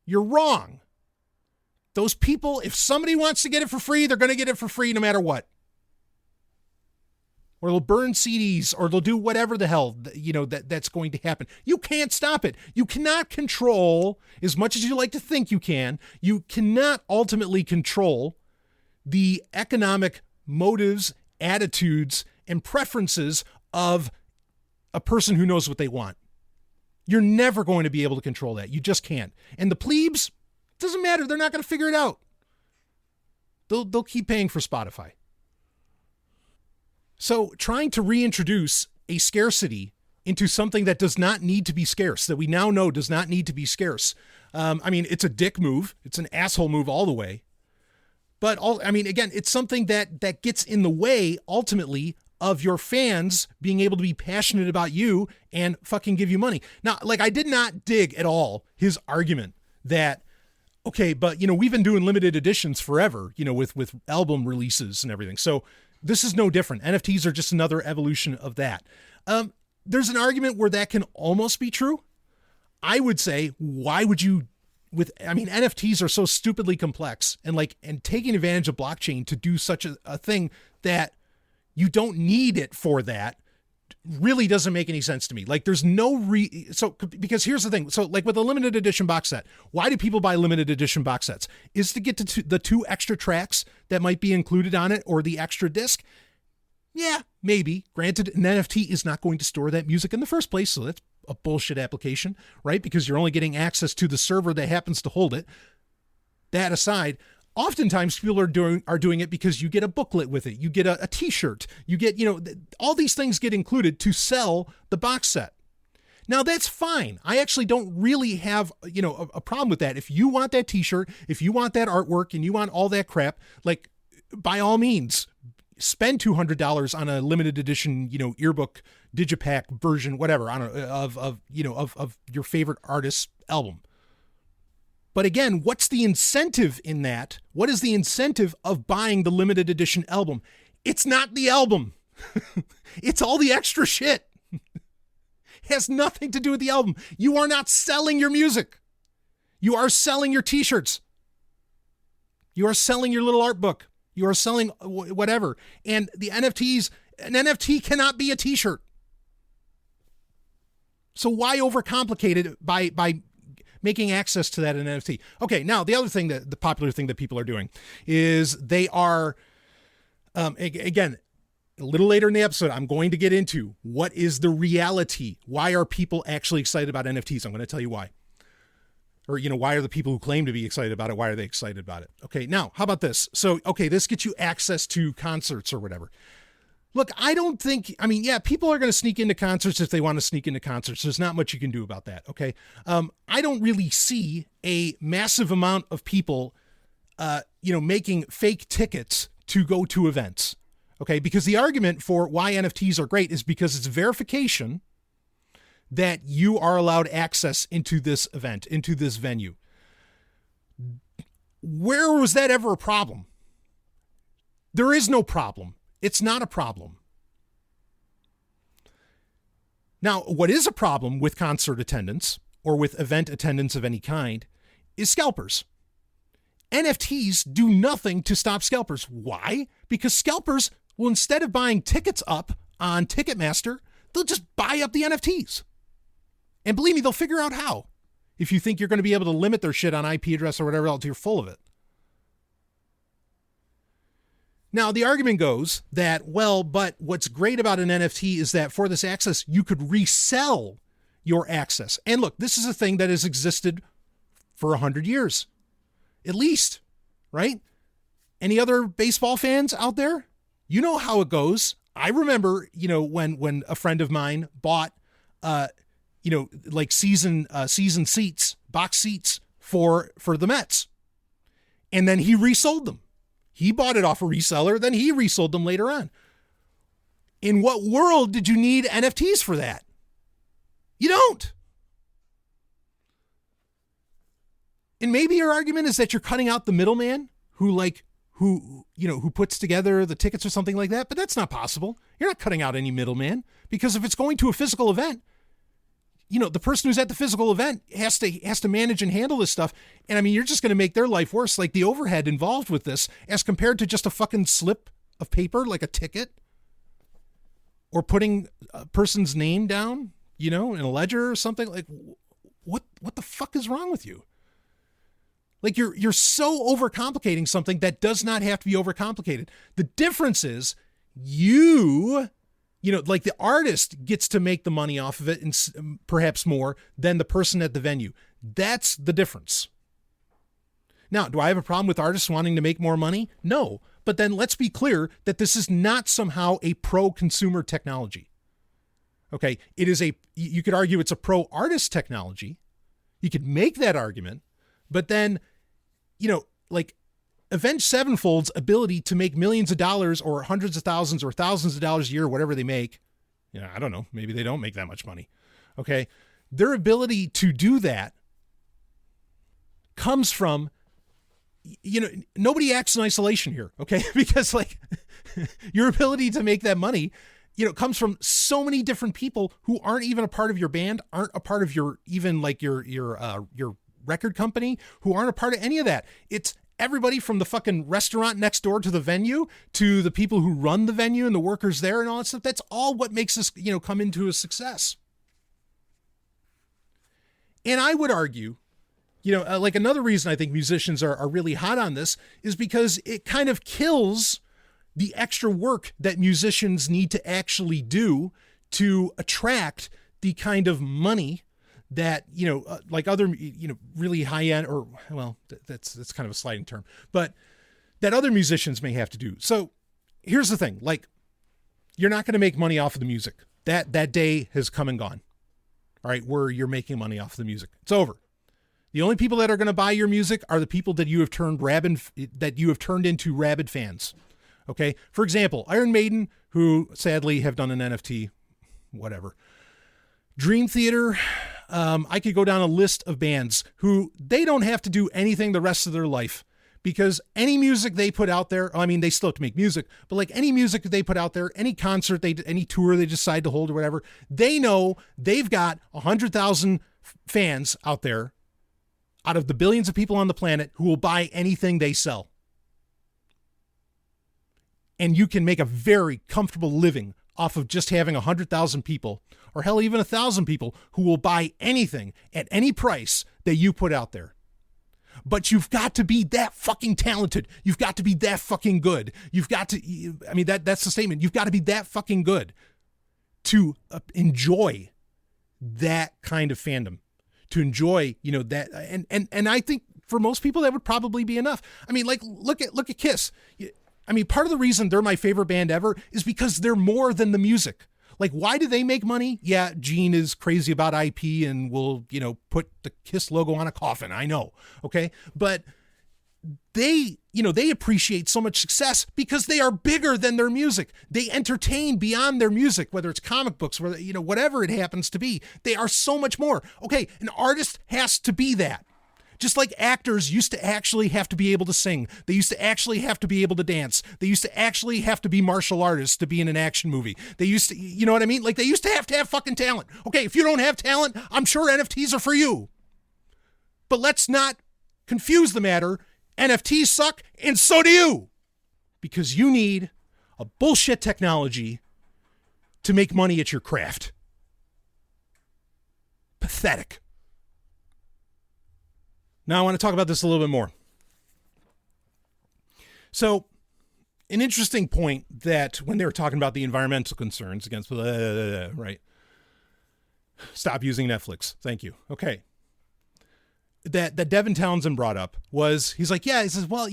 You're wrong. Those people, if somebody wants to get it for free, they're going to get it for free no matter what. Or they'll burn CDs, or they'll do whatever the hell, that's going to happen. You can't stop it. You cannot control, as much as you like to think you cannot ultimately control the economic motives, attitudes, and preferences of a person who knows what they want. You're never going to be able to control that. You just can't. And the plebes, doesn't matter. They're not going to figure it out. They'll keep paying for Spotify. So trying to reintroduce a scarcity into something that does not need to be scarce, that we now know does not need to be scarce. It's a dick move. It's an asshole move all the way. But again, it's something that gets in the way ultimately of your fans being able to be passionate about you and fucking give you money. Now, I did not dig at all his argument that, okay, but we've been doing limited editions forever, with album releases and everything. So this is no different. NFTs are just another evolution of that. There's an argument where that can almost be true. I would say, why would you, NFTs are so stupidly complex and taking advantage of blockchain to do such a thing that you don't need it for that really doesn't make any sense to me. There's no because here's the thing. So with a limited edition box set, why do people buy limited edition box sets? Is to get to the 2 extra tracks that might be included on it, or the extra disc? Yeah, maybe. Granted, an NFT is not going to store that music in the first place, so that's a bullshit application, right? Because you're only getting access to the server that happens to hold it. That aside, oftentimes people are doing it because you get a booklet with it. You get a t-shirt. You get, all these things get included to sell the box set. Now that's fine. I actually don't really have, a problem with that. If you want that t-shirt, if you want that artwork and you want all that crap, by all means, spend $200 on a limited edition, earbook, digipack version, whatever, of your favorite artist's album. But again, what's the incentive in that? What is the incentive of buying the limited edition album? It's not the album. It's all the extra shit. It has nothing to do with the album. You are not selling your music. You are selling your t-shirts. You are selling your little art book. You are selling whatever. And the NFTs, an NFT cannot be a t-shirt. So why overcomplicate it by making access to that in NFT? Okay, now the other thing, the popular thing that people are doing is they are, again, a little later in the episode, I'm going to get into what is the reality. Why are people actually excited about NFTs? I'm going to tell you why. Or, why are the people who claim to be excited about it, why are they excited about it? Okay, now, how about this? So, okay, this gets you access to concerts or whatever. Look, I don't think, people are going to sneak into concerts if they want to sneak into concerts. There's not much you can do about that, okay? I don't really see a massive amount of people, making fake tickets to go to events, okay? Because the argument for why NFTs are great is because it's verification that you are allowed access into this event, into this venue. Where was that ever a problem? There is no problem. It's not a problem. Now, what is a problem with concert attendance or with event attendance of any kind is scalpers. NFTs do nothing to stop scalpers. Why? Because scalpers will, instead of buying tickets up on Ticketmaster, they'll just buy up the NFTs. And believe me, they'll figure out how. If you think you're going to be able to limit their shit on IP address or whatever else, you're full of it. Now, the argument goes that, well, but what's great about an NFT is that for this access, you could resell your access. And look, this is a thing that has existed for 100 years, at least, right? Any other baseball fans out there? You know how it goes. I remember, when a friend of mine bought, season seats, box seats for the Mets. And then he resold them. He bought it off a reseller, then he resold them later on. In what world did you need NFTs for that? You don't. And maybe your argument is that you're cutting out the middleman who puts together the tickets or something like that, but that's not possible. You're not cutting out any middleman, because if it's going to a physical event, the person who's at the physical event has to manage and handle this stuff. And I mean, you're just going to make their life worse. Like the overhead involved with this, as compared to just a fucking slip of paper, like a ticket, or putting a person's name down, in a ledger or something. Like, what the fuck is wrong with you? Like you're so overcomplicating something that does not have to be overcomplicated. The difference is like the artist gets to make the money off of it, and perhaps more than the person at the venue. That's the difference. Now, do I have a problem with artists wanting to make more money? No. But then let's be clear that this is not somehow a pro-consumer technology. Okay, you could argue it's a pro-artist technology. You could make that argument, but then, like Avenged Sevenfold's ability to make millions of dollars or hundreds of thousands or thousands of dollars a year, whatever they make. I don't know. Maybe they don't make that much money. Okay. Their ability to do that comes from, nobody acts in isolation here. Okay. Because like your ability to make that money, comes from so many different people who aren't even a part of your band, aren't a part of your record company, who aren't a part of any of that. It's everybody from the fucking restaurant next door to the venue to the people who run the venue and the workers there and all that stuff. That's all what makes this, come into a success. And I would argue, like another reason I think musicians are really hot on this is because it kind of kills the extra work that musicians need to actually do to attract the kind of money that, like other, really high end, or, well, that's kind of a sliding term, but that other musicians may have to do. So here's the thing, like, you're not going to make money off of the music. That day has come and gone. All right. Where you're making money off of the music. It's over. The only people that are going to buy your music are the people that you have turned into rabid fans. Okay. For example, Iron Maiden, who sadly have done an NFT, whatever. Dream Theater. I could go down a list of bands who they don't have to do anything the rest of their life, because any music they put out there, I mean, they still have to make music, but like any music that they put out there, any concert, any tour they decide to hold or whatever, they know they've got 100,000 fans out there out of the billions of people on the planet who will buy anything they sell. And you can make a very comfortable living off of just having 100,000 people, or hell, even 1,000 people who will buy anything at any price that you put out there. But you've got to be that fucking talented. You've got to be that fucking good. You've got to, I mean, that's the statement. You've got to be that fucking good to enjoy that kind of fandom, to enjoy, that. And I think for most people that would probably be enough. I mean, like, look at Kiss. I mean, part of the reason they're my favorite band ever is because they're more than the music. Like, why do they make money? Yeah, Gene is crazy about IP and will, put the Kiss logo on a coffin. I know. Okay. But they appreciate so much success because they are bigger than their music. They entertain beyond their music, whether it's comic books, whether, whatever it happens to be. They are so much more. Okay. An artist has to be that. Just like actors used to actually have to be able to sing. They used to actually have to be able to dance. They used to actually have to be martial artists to be in an action movie. They used to, you know what I mean? Like, they used to have fucking talent. Okay, if you don't have talent, I'm sure NFTs are for you. But let's not confuse the matter. NFTs suck, and so do you. Because you need a bullshit technology to make money at your craft. Pathetic. Now I want to talk about this a little bit more. So, an interesting point that when they were talking about the environmental concerns against, right? Stop using Netflix. Thank you. Okay. That Devin Townsend brought up was, he says, well,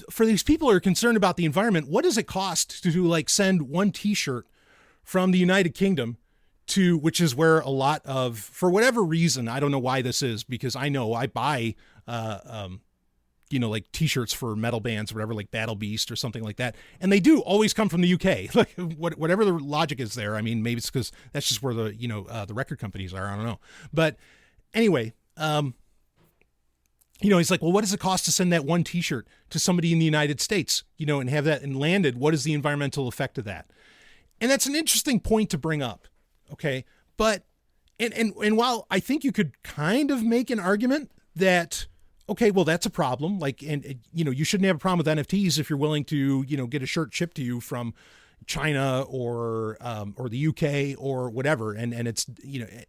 for these people who are concerned about the environment, what does it cost to send one t-shirt from the United Kingdom which is where a lot of, for whatever reason, I don't know why this is, because I know I buy, like t-shirts for metal bands or whatever, like Battle Beast or something like that. And they do always come from the UK, like whatever the logic is there. I mean, maybe it's because that's just where the, the record companies are. I don't know. But anyway, he's like, well, what does it cost to send that one t-shirt to somebody in the United States, and have that and landed? What is the environmental effect of that? And that's an interesting point to bring up. Okay. But, and while I think you could kind of make an argument that, okay, well, that's a problem. Like, and you shouldn't have a problem with NFTs if you're willing to, get a shirt shipped to you from China or the UK or whatever. And it's,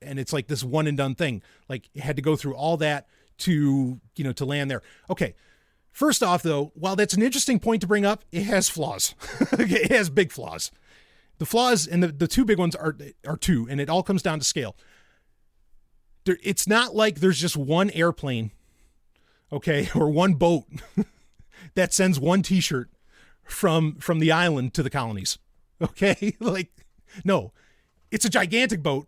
and it's like this one and done thing. Like, it had to go through all that to land there. Okay. First off, though, while that's an interesting point to bring up, it has flaws. It has big flaws. The flaws, and the two big ones are two, and it all comes down to scale. It's not like there's just one airplane, okay, or one boat that sends one t-shirt from the island to the colonies. Okay. Like, no, it's a gigantic boat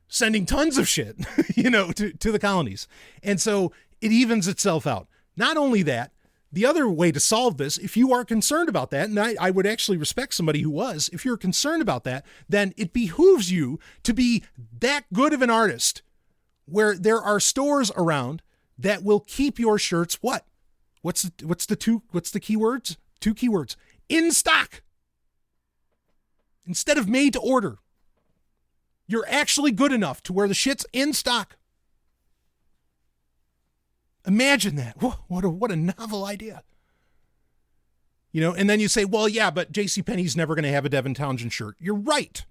sending tons of shit, to the colonies. And so it evens itself out. Not only that, the other way to solve this, if you are concerned about that, and I would actually respect somebody who was, if you're concerned about that, then it behooves you to be that good of an artist where there are stores around that will keep your shirts what's the keywords? Two keywords. In stock. Instead of made to order. You're actually good enough to where the shit's in stock. Imagine that. What a novel idea. And then you say, well, yeah, but JCPenney's never going to have a Devin Townsend shirt. You're right.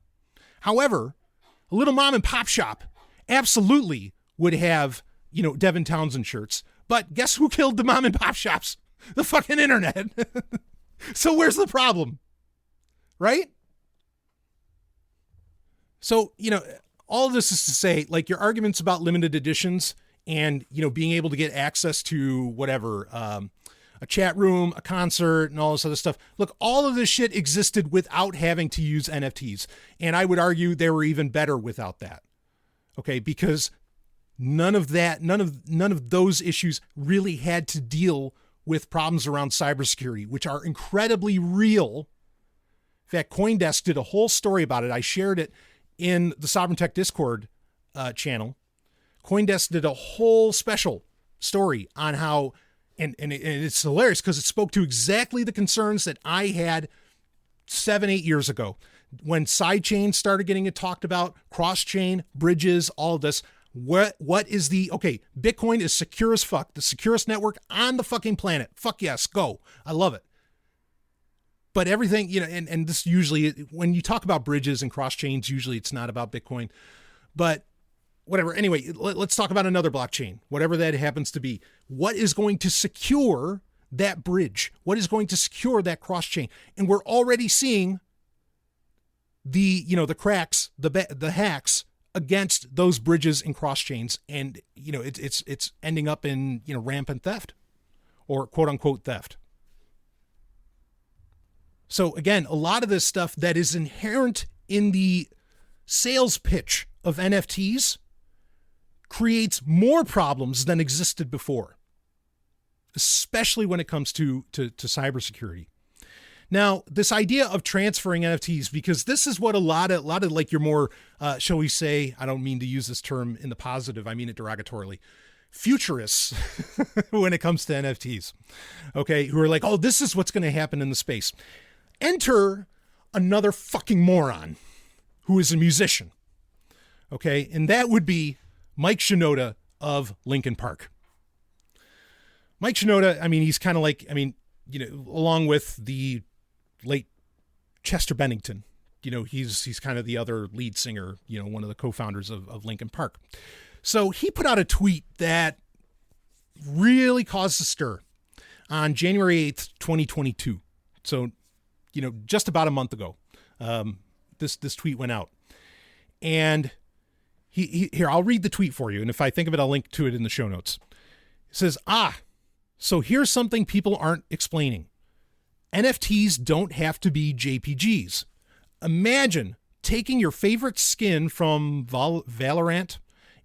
However, a little mom and pop shop absolutely would have, Devin Townsend shirts. But guess who killed the mom and pop shops? The fucking internet. So where's the problem? Right? So, all of this is to say, like, your arguments about limited editions and, being able to get access to whatever, a chat room, a concert, and all this other stuff. Look, all of this shit existed without having to use NFTs. And I would argue they were even better without that. Okay. Because none of those issues really had to deal with problems around cybersecurity, which are incredibly real. In fact, CoinDesk did a whole story about it. I shared it in the Sovryn Tech Discord channel. CoinDesk did a whole special story on how, and it's hilarious because it spoke to exactly the concerns that I had 7-8 years ago when sidechains started getting it talked about, cross-chain, bridges, all of this. What is Bitcoin is secure as fuck, the securest network on the fucking planet. Fuck yes, go. I love it. But everything, and this usually, when you talk about bridges and cross-chains, usually it's not about Bitcoin, but whatever. Anyway, let's talk about another blockchain, whatever that happens to be. What is going to secure that bridge? What is going to secure that cross-chain? And we're already seeing the cracks, the hacks against those bridges and cross-chains. And, it's ending up in, rampant theft or quote unquote theft. So again, a lot of this stuff that is inherent in the sales pitch of NFTs creates more problems than existed before, especially when it comes to cybersecurity. Now, this idea of transferring NFTs, because this is what a lot of like your more, shall we say, I don't mean to use this term in the positive, I mean it derogatorily, futurists when it comes to NFTs, okay, who are like, oh, this is what's going to happen in the space. Enter another fucking moron who is a musician, okay, and that would be Mike Shinoda of Linkin Park. Mike Shinoda, I mean, he's kind of like, along with the late Chester Bennington, he's kind of the other lead singer, one of the co-founders of Linkin Park. So he put out a tweet that really caused a stir on January 8th, 2022. So, just about a month ago, this tweet went out. And here, I'll read the tweet for you. And if I think of it, I'll link to it in the show notes. It says, so here's something people aren't explaining. NFTs don't have to be JPGs. Imagine taking your favorite skin from Valorant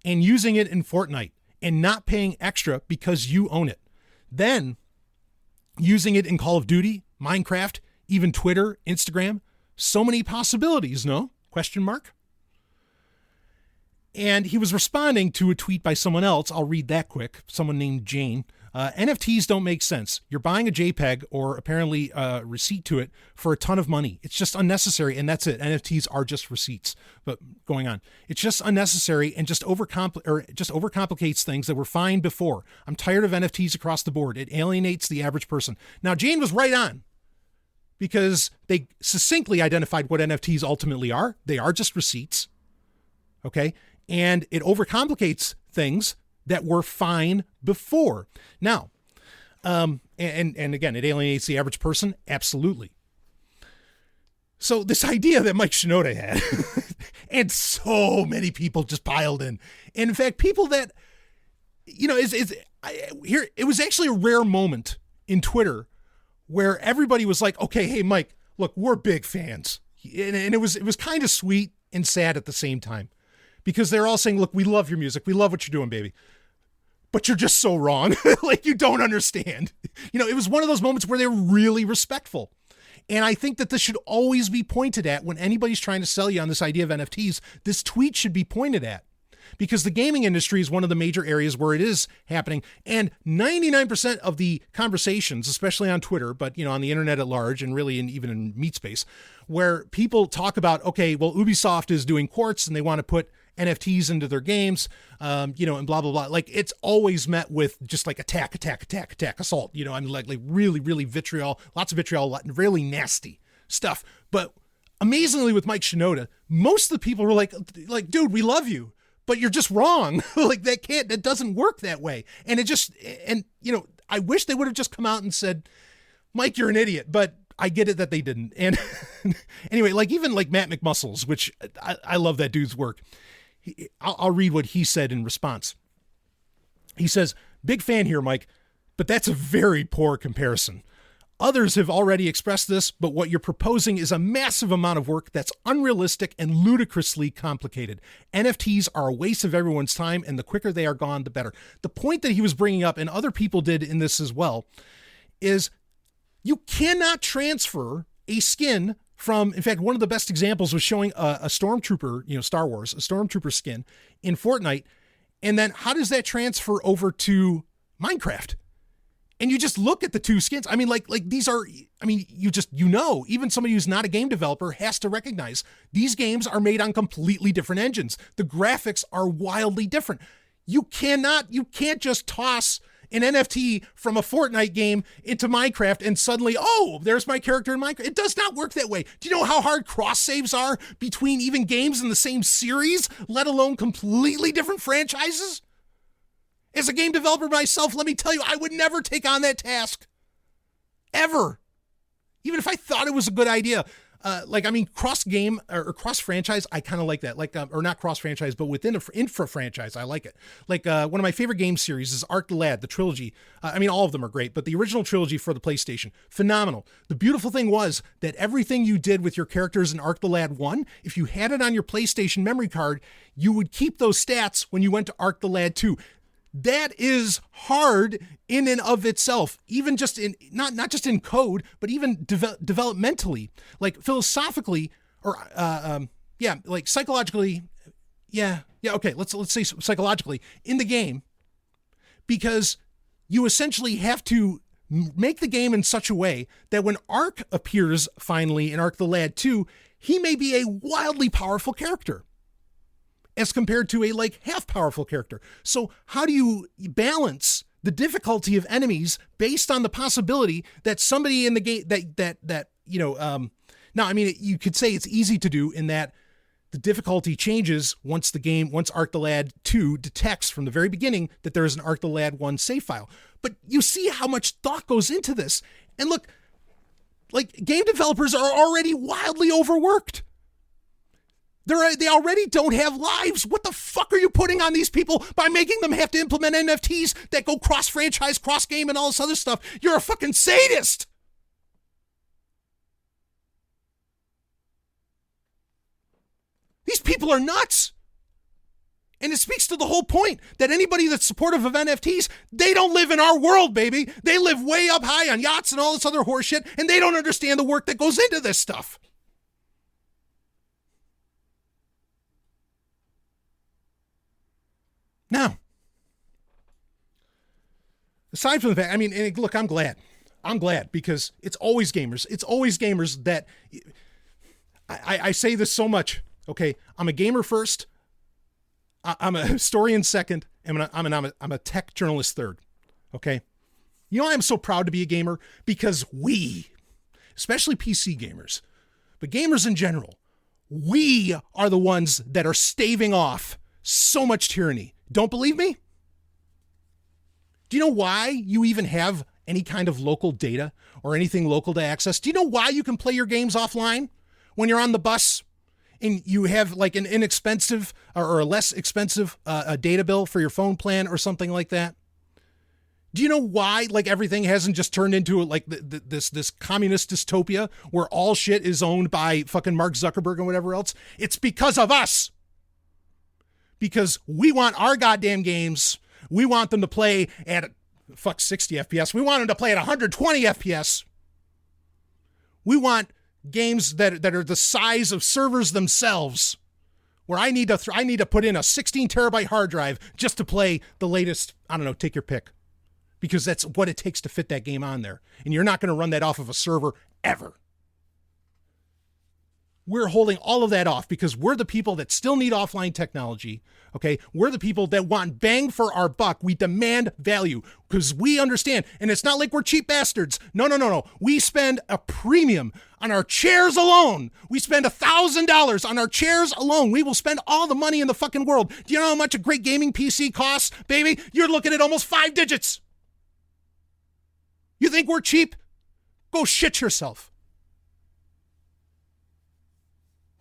and using it in Fortnite and not paying extra because you own it. Then using it in Call of Duty, Minecraft, even Twitter, Instagram. So many possibilities, no? Question mark. And he was responding to a tweet by someone else. I'll read that quick. Someone named Jane. NFTs don't make sense. You're buying a JPEG or apparently a receipt to it for a ton of money. It's just unnecessary, and that's it. NFTs are just receipts. But going on, it's just unnecessary and just overcomplicates things that were fine before. I'm tired of NFTs across the board. It alienates the average person. Now, Jane was right on, because they succinctly identified what NFTs ultimately are. They are just receipts. Okay? And it overcomplicates things that were fine before. Now, and again, it alienates the average person. Absolutely. So this idea that Mike Shinoda had, and so many people just piled in. And in fact, people that, it was actually a rare moment in Twitter where everybody was like, okay, hey, Mike, look, we're big fans. And it was kind of sweet and sad at the same time. Because they're all saying, look, we love your music. We love what you're doing, baby. But you're just so wrong. Like, you don't understand. It was one of those moments where they're really respectful. And I think that this should always be pointed at when anybody's trying to sell you on this idea of NFTs. This tweet should be pointed at. Because the gaming industry is one of the major areas where it is happening. And 99% of the conversations, especially on Twitter, but, on the internet at large, and really even in meat space, where people talk about, okay, well, Ubisoft is doing quartz and they want to put NFTs into their games, and blah, blah, blah. Like, it's always met with just like attack, assault, like really, really vitriol, lots of vitriol, really nasty stuff. But amazingly with Mike Shinoda, most of the people were like, dude, we love you, but you're just wrong. Like, that doesn't work that way. And I wish they would have just come out and said, Mike, you're an idiot, but I get it that they didn't. And anyway, even Matt McMuscles, which I love that dude's work. I'll read what he said in response. He says, big fan here, Mike, but that's a very poor comparison. Others have already expressed this, but what you're proposing is a massive amount of work that's unrealistic and ludicrously complicated. NFTs are a waste of everyone's time, and the quicker they are gone, the better. The point that he was bringing up, and other people did in this as well, is you cannot transfer a skin from, in fact, one of the best examples was showing a Stormtrooper, Star Wars, a Stormtrooper skin in Fortnite. And then how does that transfer over to Minecraft? And you just look at the two skins. I mean, these are, even somebody who's not a game developer has to recognize these games are made on completely different engines. The graphics are wildly different. You can't just toss an NFT from a Fortnite game into Minecraft and suddenly, oh, there's my character in Minecraft. It does not work that way. Do you know how hard cross saves are between even games in the same series, let alone completely different franchises? As a game developer myself, let me tell you, I would never take on that task. Ever. Even if I thought it was a good idea. Cross game or cross franchise, I kind of like that. Or not cross franchise, but within an infra franchise, I like it. One of my favorite game series is Arc the Lad, the trilogy. All of them are great, but the original trilogy for the PlayStation, phenomenal. The beautiful thing was that everything you did with your characters in Arc the Lad 1, if you had it on your PlayStation memory card, you would keep those stats when you went to Arc the Lad 2. That is hard in and of itself, even just in, not just in code, but even developmentally, philosophically, or, psychologically. Okay. Let's say psychologically in the game, because you essentially have to make the game in such a way that when Arc appears finally in Arc the Lad 2, he may be a wildly powerful character as compared to a half powerful character. So how do you balance the difficulty of enemies based on the possibility that somebody in the game you could say it's easy to do in that the difficulty changes once Arc the Lad 2 detects from the very beginning that there is an Arc the Lad 1 save file. But you see how much thought goes into this. And look, game developers are already wildly overworked. They already don't have lives. What the fuck are you putting on these people by making them have to implement NFTs that go cross-franchise, cross-game, and all this other stuff? You're a fucking sadist. These people are nuts. And it speaks to the whole point that anybody that's supportive of NFTs, they don't live in our world, baby. They live way up high on yachts and all this other horseshit, and they don't understand the work that goes into this stuff. Now, aside from the fact, I mean, and look, I'm glad because it's always gamers. It's always gamers that, I say this so much, okay? I'm a gamer first. I'm a historian second, and I'm a tech journalist third, okay? You know why I'm so proud to be a gamer? Because we, especially PC gamers, but gamers in general, we are the ones that are staving off so much tyranny. Don't believe me? Do you know why you even have any kind of local data or anything local to access? Do you know why you can play your games offline when you're on the bus? And you have like an inexpensive or a less expensive a data bill for your phone plan or something like that. Do you know why like everything hasn't just turned into like this communist dystopia where all shit is owned by fucking Mark Zuckerberg and whatever else? It's because of us. Because we want our goddamn games. We want them to play at 60 FPS. We want them to play at 120 FPS. We want games that are the size of servers themselves, where I need to put in a 16 terabyte hard drive just to play the latest, I don't know, take your pick, because that's what it takes to fit that game on there. And you're not going to run that off of a server ever. We're holding all of that off because we're the people that still need offline technology. Okay. We're the people that want bang for our buck. We demand value because we understand. And it's not like we're cheap bastards. No. We spend a premium on our chairs alone. We spend $1,000 on our chairs alone. We will spend all the money in the fucking world. Do you know how much a great gaming PC costs, baby? You're looking at almost 5 digits. You think we're cheap? Go shit yourself.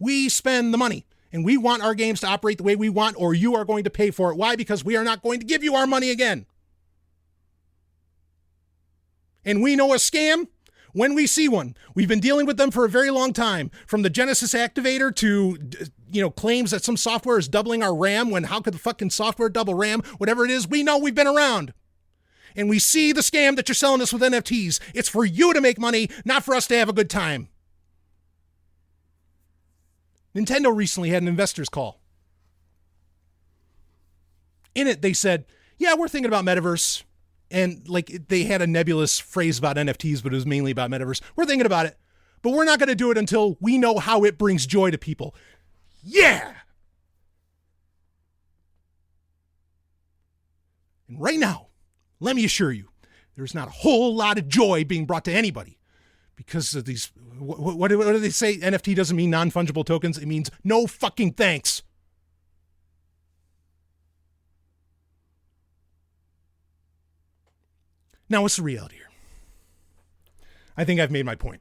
We spend the money, and we want our games to operate the way we want, or you are going to pay for it. Why? Because we are not going to give you our money again. And we know a scam when we see one. We've been dealing with them for a very long time, from the Genesis activator to, claims that some software is doubling our RAM, when how could the fucking software double RAM? Whatever it is, we know we've been around. And we see the scam that you're selling us with NFTs. It's for you to make money, not for us to have a good time. Nintendo recently had an investors call. In it, they said, yeah, we're thinking about metaverse. And like they had a nebulous phrase about NFTs, but it was mainly about metaverse. We're thinking about it, but we're not going to do it until we know how it brings joy to people. Yeah. And right now, let me assure you, there's not a whole lot of joy being brought to anybody. Because of these, what do they say? NFT doesn't mean non-fungible tokens. It means no fucking thanks. Now, what's the reality here? I think I've made my point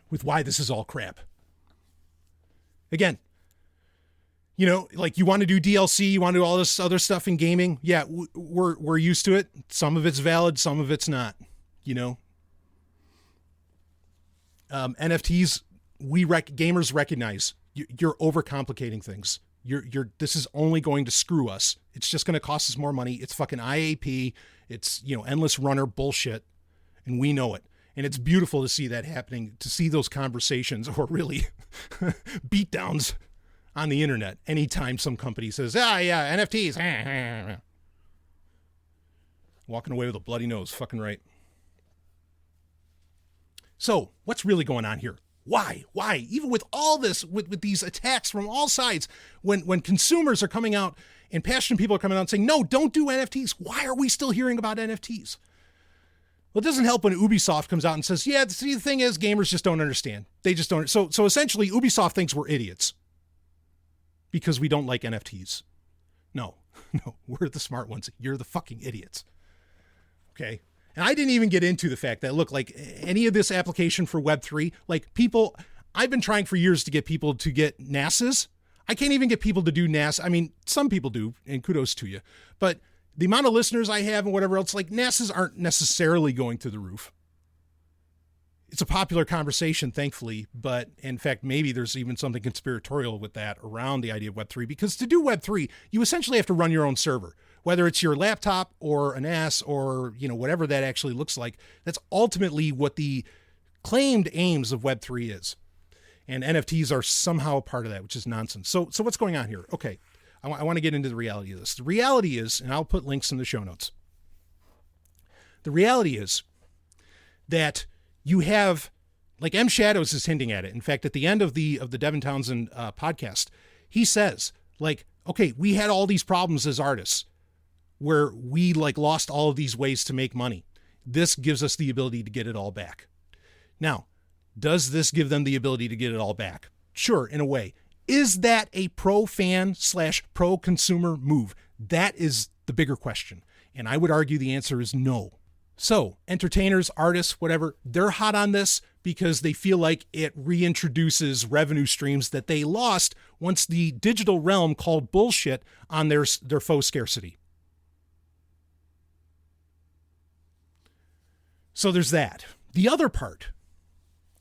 with why this is all crap. Again, like you want to do DLC, you want to do all this other stuff in gaming. Yeah, we're used to it. Some of it's valid, some of it's not, NFTs, gamers recognize you're overcomplicating things. This is only going to screw us. It's just going to cost us more money. It's fucking IAP. It's, endless runner bullshit. And we know it. And it's beautiful to see that happening, to see those conversations or really beatdowns on the internet. Anytime some company says, yeah, NFTs. Walking away with a bloody nose. Fucking right. So what's really going on here? Why? Even with all this, with these attacks from all sides, when consumers are coming out and passionate people are coming out and saying, no, don't do NFTs. Why are we still hearing about NFTs? Well, it doesn't help when Ubisoft comes out and says, yeah, the thing is gamers just don't understand. They just don't. So essentially Ubisoft thinks we're idiots because we don't like NFTs. No, we're the smart ones. You're the fucking idiots. Okay. And I didn't even get into the fact that, look, like any of this application for Web3, like people, I've been trying for years to get people to get NASAs. I can't even get people to do NASA. I mean, some people do, and kudos to you. But the amount of listeners I have and whatever else, like NASAs aren't necessarily going through the roof. it's a popular conversation, thankfully, but in fact, maybe there's even something conspiratorial with that around the idea of Web3, because to do Web3, you essentially have to run your own server, whether it's your laptop or an NAS or, whatever that actually looks like. That's ultimately what the claimed aims of Web3 is. And NFTs are somehow a part of that, which is nonsense. So what's going on here? Okay. I want to get into the reality of this. The reality is, and I'll put links in the show notes. The reality is that you have, like M Shadows is hinting at it. In fact, at the end of the Devin Townsend podcast, he says, like, okay, we had all these problems as artists where we lost all of these ways to make money. This gives us the ability to get it all back. Now, does this give them the ability to get it all back? Sure, in a way. Is that a pro-fan / pro-consumer move? That is the bigger question. And I would argue the answer is no. So entertainers, artists, whatever, they're hot on this because they feel like it reintroduces revenue streams that they lost once the digital realm called bullshit on their faux scarcity. So there's that. The other part,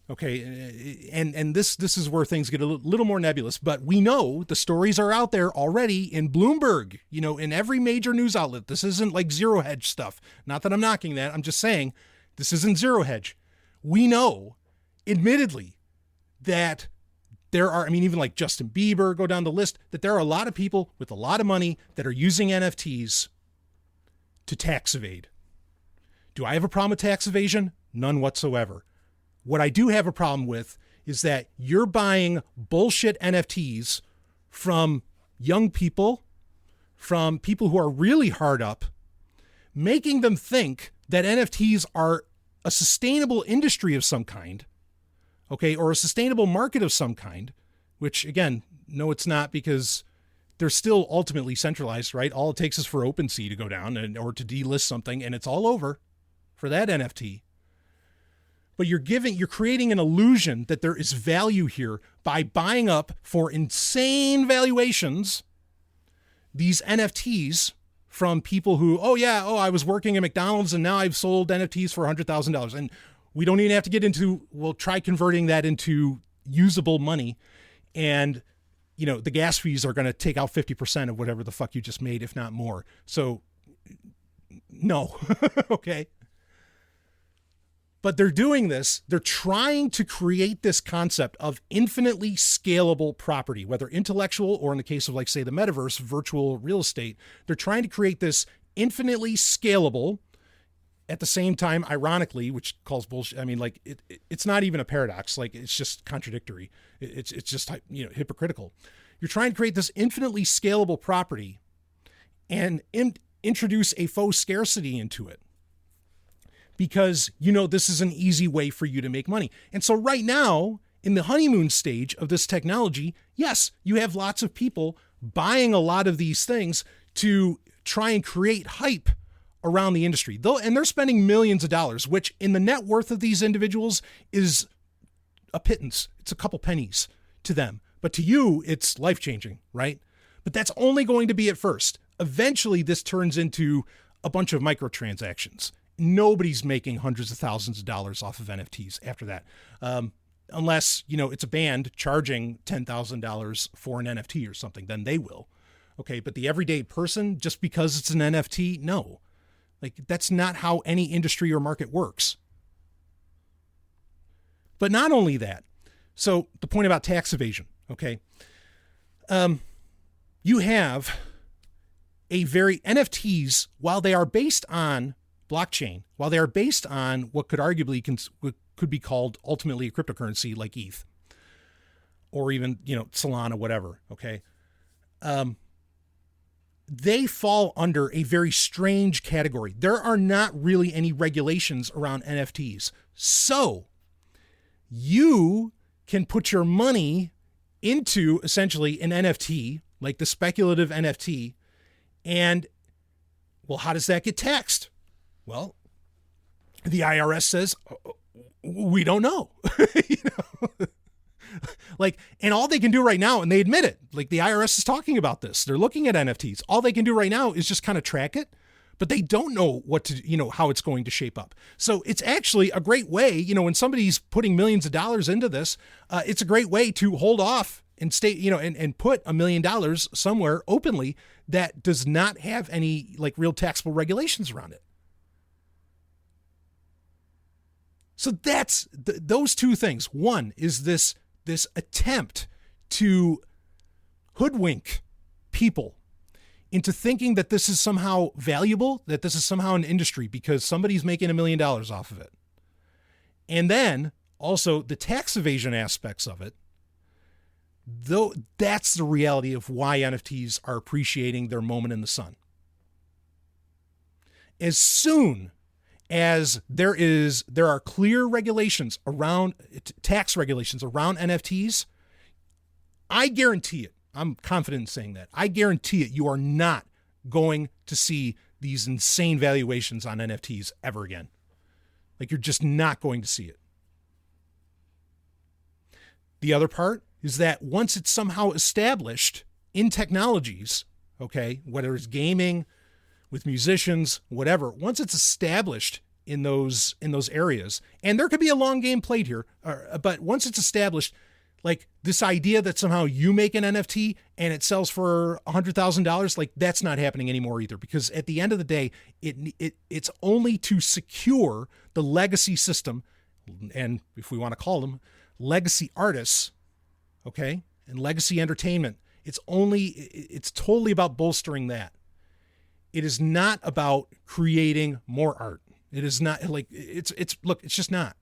okay, and this is where things get a little more nebulous, but we know the stories are out there already in Bloomberg, in every major news outlet. This isn't like Zero Hedge stuff. Not that I'm knocking that. I'm just saying this isn't Zero Hedge. We know, admittedly, that there are, even like Justin Bieber, go down the list, that there are a lot of people with a lot of money that are using NFTs to tax evade. Do I have a problem with tax evasion? None whatsoever. What I do have a problem with is that you're buying bullshit NFTs from young people, from people who are really hard up, making them think that NFTs are a sustainable industry of some kind, okay, or a sustainable market of some kind, which, again, no, it's not, because they're still ultimately centralized, right? All it takes is for OpenSea to go down or to delist something, and it's all over for that NFT. But you're creating an illusion that there is value here by buying up for insane valuations these NFTs from people who, I was working at McDonald's and now I've sold NFTs for $100,000. And we don't even have to get into, try converting that into usable money. And, the gas fees are going to take out 50% of whatever the fuck you just made, if not more. So no, okay. But they're doing this. They're trying to create this concept of infinitely scalable property, whether intellectual or, in the case of, say, the metaverse, virtual real estate. They're trying to create this infinitely scalable, at the same time, ironically, which calls bullshit. It's not even a paradox. It's just contradictory. It's just, hypocritical. You're trying to create this infinitely scalable property and introduce a faux scarcity into it, because this is an easy way for you to make money. And so right now, in the honeymoon stage of this technology, yes, you have lots of people buying a lot of these things to try and create hype around the industry. And they're spending millions of dollars, which in the net worth of these individuals is a pittance. It's a couple pennies to them. But to you, it's life-changing, right? But that's only going to be at first. Eventually, this turns into a bunch of microtransactions. Nobody's making hundreds of thousands of dollars off of NFTs after that. Unless, it's a band charging $10,000 for an NFT or something, then they will. Okay. But the everyday person, just because it's an NFT, no, that's not how any industry or market works. But not only that. So the point about tax evasion. Okay. You have NFTs, while they are based on blockchain, while they are based on what could arguably could be called ultimately a cryptocurrency like ETH, or even, Solana, whatever. Okay. They fall under a very strange category. There are not really any regulations around NFTs. So you can put your money into essentially an NFT, like the speculative NFT. And how does that get taxed? Well, the IRS says, we don't know. And all they can do right now, and they admit it, the IRS is talking about this. They're looking at NFTs. All they can do right now is just kind of track it. but they don't know how it's going to shape up. So it's actually a great way, when somebody's putting millions of dollars into this, it's a great way to hold off and stay, and put $1 million somewhere openly that does not have any like real taxable regulations around it. So that's those two things. One is this attempt to hoodwink people into thinking that this is somehow valuable, that this is somehow an industry because somebody's making $1 million off of it. And then also the tax evasion aspects of it, though that's the reality of why NFTs are appreciating their moment in the sun. As soon as there are clear regulations around tax regulations around NFTs, I guarantee it. I'm confident in saying that. I guarantee it. You are not going to see these insane valuations on NFTs ever again. Like, you're just not going to see it. The other part is that once it's somehow established in technologies, okay, whether it's gaming, with musicians, whatever, once it's established in those areas, and there could be a long game played here, but once it's established, like this idea that somehow you make an NFT and it sells for $100,000, like that's not happening anymore either, because at the end of the day, it's only to secure the legacy system, and if we want to call them legacy artists, okay, and legacy entertainment. It's totally about bolstering that. It is not about creating more art. It is not like it's just not.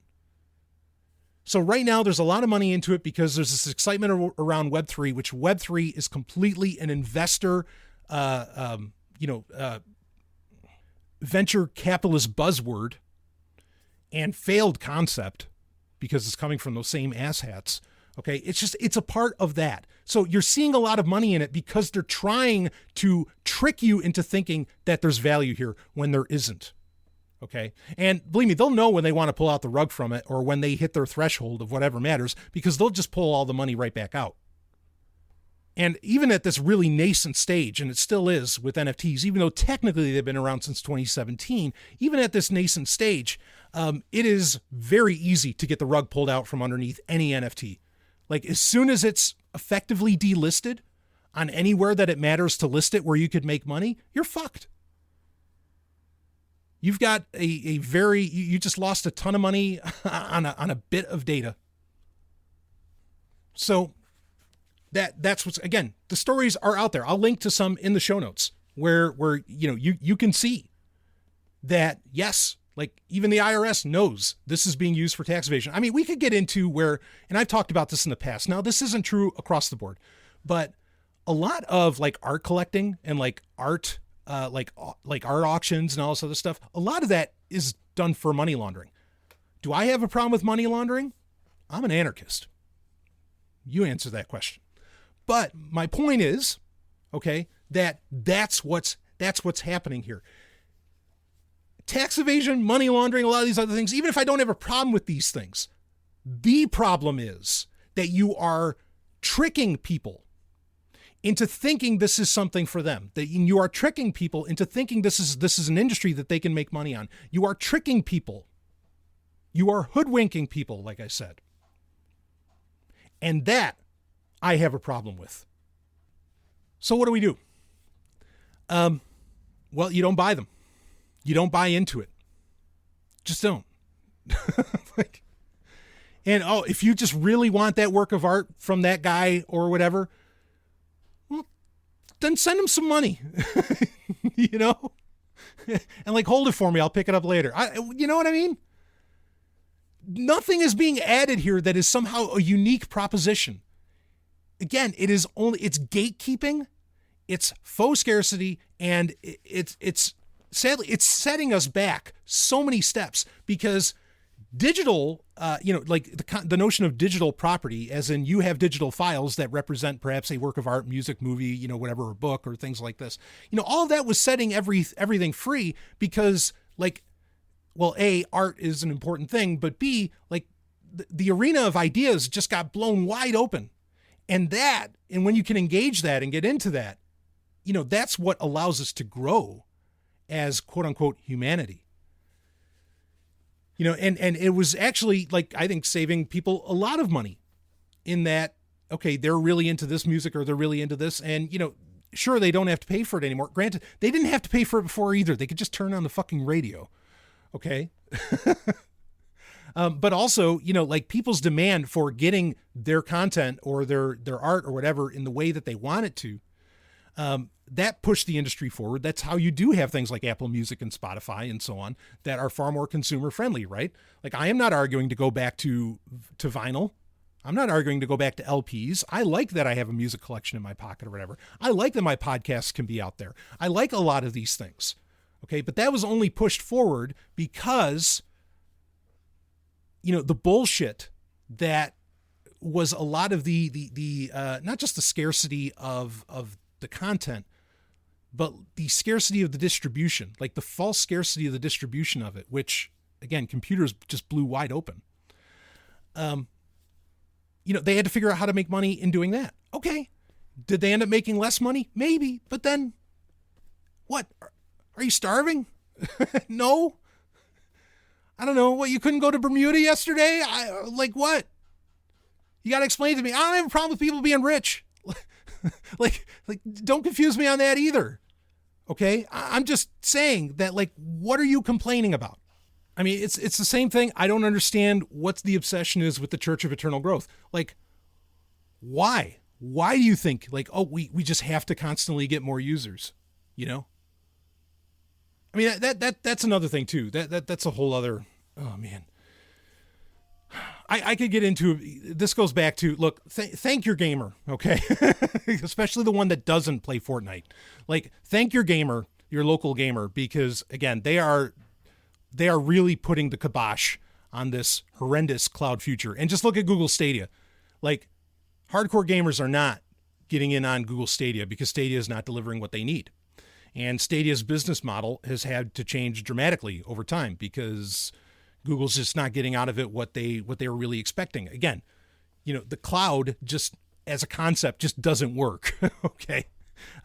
So right now there's a lot of money into it because there's this excitement around Web3, which Web3 is completely an investor, venture capitalist buzzword and failed concept because it's coming from those same asshats. Okay. It's a part of that. So you're seeing a lot of money in it because they're trying to trick you into thinking that there's value here when there isn't. Okay. And believe me, they'll know when they want to pull out the rug from it or when they hit their threshold of whatever matters, because they'll just pull all the money right back out. And even at this really nascent stage, and it still is with NFTs, even though technically they've been around since 2017, even at this nascent stage, it is very easy to get the rug pulled out from underneath any NFT. Like as soon as it's effectively delisted on anywhere that it matters to list it where you could make money, you're fucked. You've got you just lost a ton of money on a bit of data. So that's what's, again, the stories are out there. I'll link to some in the show notes where you can see that, yes, like even the IRS knows this is being used for tax evasion. I mean, we could get into where, and I've talked about this in the past. Now, this isn't true across the board, but a lot of like art collecting and like art, like art auctions and all this other stuff, a lot of that is done for money laundering. Do I have a problem with money laundering? I'm an anarchist. You answer that question. But my point is, okay, that's what's happening here. Tax evasion, money laundering, a lot of these other things, even if I don't have a problem with these things, the problem is that you are tricking people into thinking this is something for them, that you are tricking people into thinking this is an industry that they can make money on. You are tricking people. You are hoodwinking people, like I said. And that I have a problem with. So what do? Well, you don't buy them. You don't buy into it. Just don't. If you just really want that work of art from that guy or whatever, well, then send him some money, and like, hold it for me. I'll pick it up later. You know what I mean? Nothing is being added here that is somehow a unique proposition. Again, it's gatekeeping, it's faux scarcity, and it's sadly, it's setting us back so many steps because digital, like the notion of digital property, as in you have digital files that represent perhaps a work of art, music, movie, whatever, a book or things like this. All of that was setting everything free because, like, well, A, art is an important thing, but B, like the arena of ideas just got blown wide open. And when you can engage that and get into that, that's what allows us to grow as quote unquote humanity. You know, and it was actually, like, I think saving people a lot of money in that, okay, they're really into this music or they're really into this. And, you know, sure, they don't have to pay for it anymore. Granted, they didn't have to pay for it before either. They could just turn on the fucking radio. Okay. But also, you know, like, people's demand for getting their content or their art or whatever in the way that they want it to, that pushed the industry forward. That's how you do have things like Apple Music and Spotify and so on that are far more consumer friendly, right? Like, I am not arguing to go back to vinyl. I'm not arguing to go back to LPs. I like that I have a music collection in my pocket or whatever. I like that my podcasts can be out there. I like a lot of these things. Okay. But that was only pushed forward because, you know, the bullshit that was a lot of the not just the scarcity of the content, but the scarcity of the distribution, like the false scarcity of the distribution of it, which, again, computers just blew wide open. You know, they had to figure out how to make money in doing that. Okay. Did they end up making less money? Maybe. But then what? Are you starving? No. I don't know. What, you couldn't go to Bermuda yesterday? Like, what? You got to explain to me. I don't have a problem with people being rich. like, don't confuse me on that either. Okay. I'm just saying that, like, what are you complaining about? I mean, it's the same thing. I don't understand what the obsession is with the Church of Eternal Growth. Like, why? Why do you think, like, oh, we just have to constantly get more users, you know? I mean, that's another thing too. That's a whole other, oh man. I could get into, this goes back to, look, thank your gamer, okay? Especially the one that doesn't play Fortnite. Like, thank your gamer, your local gamer, because again, they are really putting the kibosh on this horrendous cloud future. And just look at Google Stadia. Like, hardcore gamers are not getting in on Google Stadia because Stadia is not delivering what they need. And Stadia's business model has had to change dramatically over time because Google's just not getting out of it what they were really expecting. Again, you know, the cloud just as a concept just doesn't work. Okay.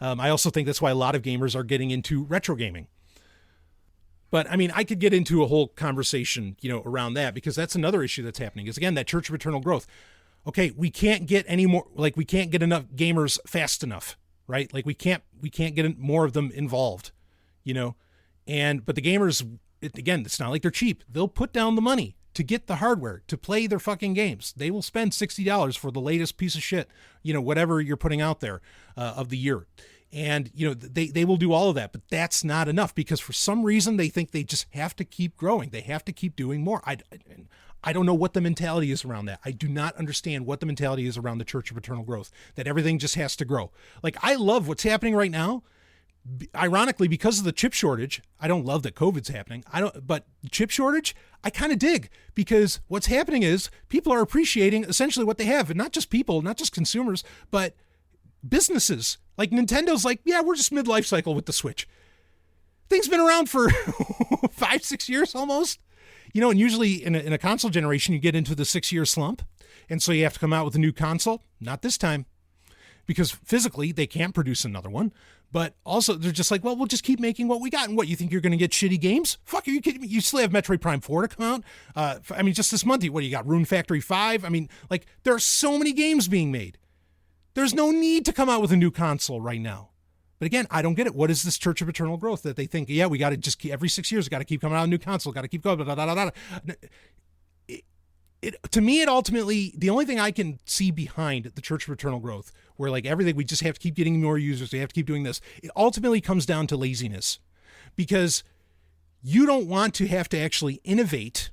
I also think that's why a lot of gamers are getting into retro gaming. But I mean, I could get into a whole conversation, you know, around that, because that's another issue that's happening is, again, that Church of Eternal Growth. Okay. We can't get any more, like, we can't get enough gamers fast enough, right? Like, we can't get more of them involved, you know? But the gamers, again, it's not like they're cheap. They'll put down the money to get the hardware to play their fucking games. They will spend $60 for the latest piece of shit, you know, whatever you're putting out there of the year. And, you know, they will do all of that, but that's not enough because for some reason they think they just have to keep growing. They have to keep doing more. I don't know what the mentality is around that. I do not understand what the mentality is around the Church of Eternal Growth, that everything just has to grow. Like, I love what's happening right now. Ironically, because of the chip shortage, I don't love that COVID's happening. But chip shortage, I kind of dig, because what's happening is people are appreciating essentially what they have, and not just people, not just consumers, but businesses. Like Nintendo's like, yeah, we're just mid-life cycle with the Switch. Thing's been around for 5-6 years almost, you know, and usually in a console generation, you get into the 6-year slump. And so you have to come out with a new console. Not this time, because physically they can't produce another one. But also they're just like, well, we'll just keep making what we got. And what, you think you're going to get shitty games? Fuck, are you kidding me? You still have Metroid Prime 4 to come out. I mean, just this month, what do you got? Rune Factory 5? I mean, like, there are so many games being made. There's no need to come out with a new console right now. But again, I don't get it. What is this Church of Eternal Growth that they think, yeah, we got to just keep, every 6 years, got to keep coming out with a new console, got to keep going, blah, blah, blah, blah, blah. To me, it ultimately, the only thing I can see behind the Church of Eternal Growth, where like everything, we just have to keep getting more users, we have to keep doing this, it ultimately comes down to laziness. Because you don't want to have to actually innovate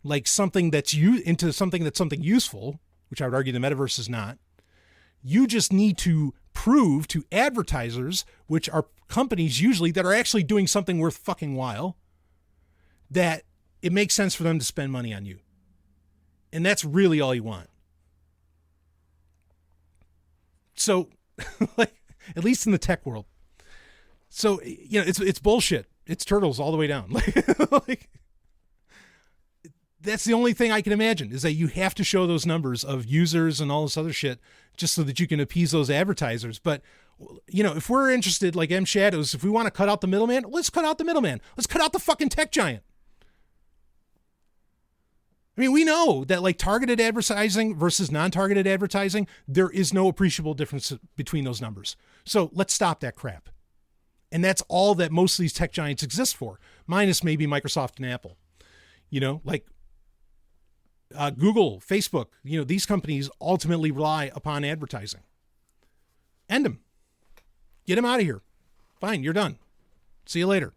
like something that's into something that's something useful, which I would argue the metaverse is not. You just need to prove to advertisers, which are companies usually that are actually doing something worth fucking while, that it makes sense for them to spend money on you. And that's really all you want. So, like, at least in the tech world. So, you know, it's bullshit. It's turtles all the way down. Like, that's the only thing I can imagine, is that you have to show those numbers of users and all this other shit just so that you can appease those advertisers. But if we're interested, like M Shadows, if we want to cut out the middleman, let's cut out the middleman. Let's cut out the fucking tech giant. I mean, we know that like targeted advertising versus non-targeted advertising, there is no appreciable difference between those numbers. So let's stop that crap. And that's all that most of these tech giants exist for, minus maybe Microsoft and Apple. Like Google, Facebook, these companies ultimately rely upon advertising. End them. Get them out of here. Fine, you're done. See you later.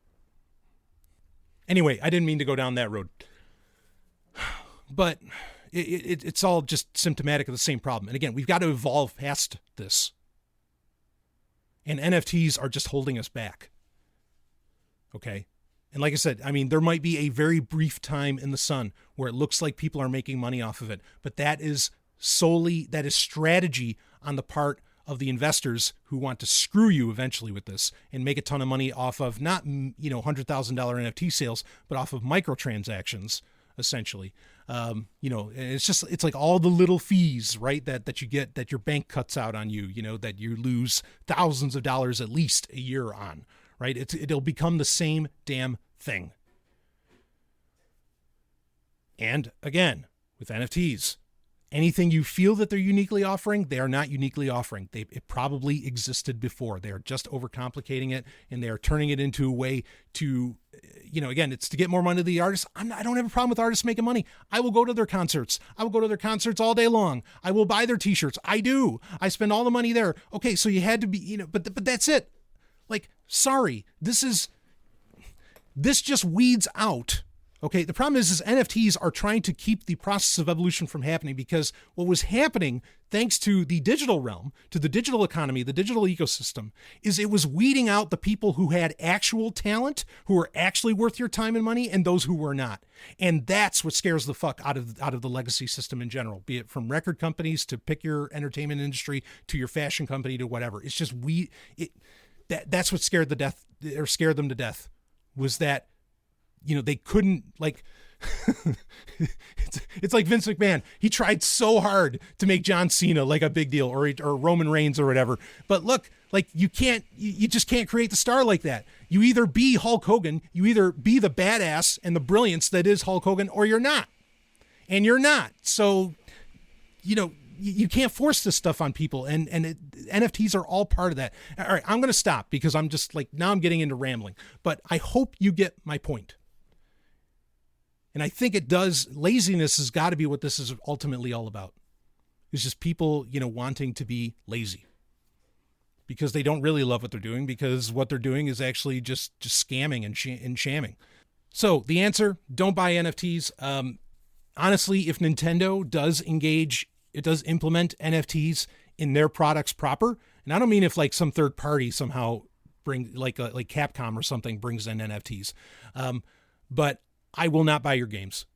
Anyway, I didn't mean to go down that road. But it's all just symptomatic of the same problem. And again, we've got to evolve past this. And NFTs are just holding us back. Okay? And like I said, I mean, there might be a very brief time in the sun where it looks like people are making money off of it. But that is strategy on the part of the investors who want to screw you eventually with this and make a ton of money off of not, $100,000 NFT sales, but off of microtransactions, essentially. It's like all the little fees, right? That you get, that your bank cuts out on you, that you lose thousands of dollars at least a year on, right? It'll become the same damn thing. And again, with NFTs, anything you feel that they're uniquely offering, they are not uniquely offering. It probably existed before. They are just overcomplicating it, and they are turning it into a way to, again, it's to get more money to the artists. I don't have a problem with artists making money. I will go to their concerts. I will go to their concerts all day long. I will buy their t-shirts. I do. I spend all the money there. Okay, so you had to be, but that's it. Like, sorry, this just weeds out. Okay, the problem is NFTs are trying to keep the process of evolution from happening, because what was happening, thanks to the digital realm, to the digital economy, the digital ecosystem, is it was weeding out the people who had actual talent, who were actually worth your time and money, and those who were not. And that's what scares the fuck out of the legacy system in general, be it from record companies to pick your entertainment industry to your fashion company to whatever. It's just that's what scared them to death, was that they couldn't, like, it's like Vince McMahon. He tried so hard to make John Cena like a big deal, or Roman Reigns or whatever. But look, like, you just can't create the star like that. You either be Hulk Hogan, you either be the badass and the brilliance that is Hulk Hogan, or you're not. And you're not. So, you can't force this stuff on people, and NFTs are all part of that. All right, I'm going to stop because I'm just like, now I'm getting into rambling, but I hope you get my point. And I think it does. Laziness has got to be what this is ultimately all about. It's just people, wanting to be lazy because they don't really love what they're doing, because what they're doing is actually just scamming and shamming. So the answer, don't buy NFTs. Honestly, if Nintendo does implement NFTs in their products proper, and I don't mean if like some third party somehow like Capcom or something brings in NFTs, but I will not buy your games.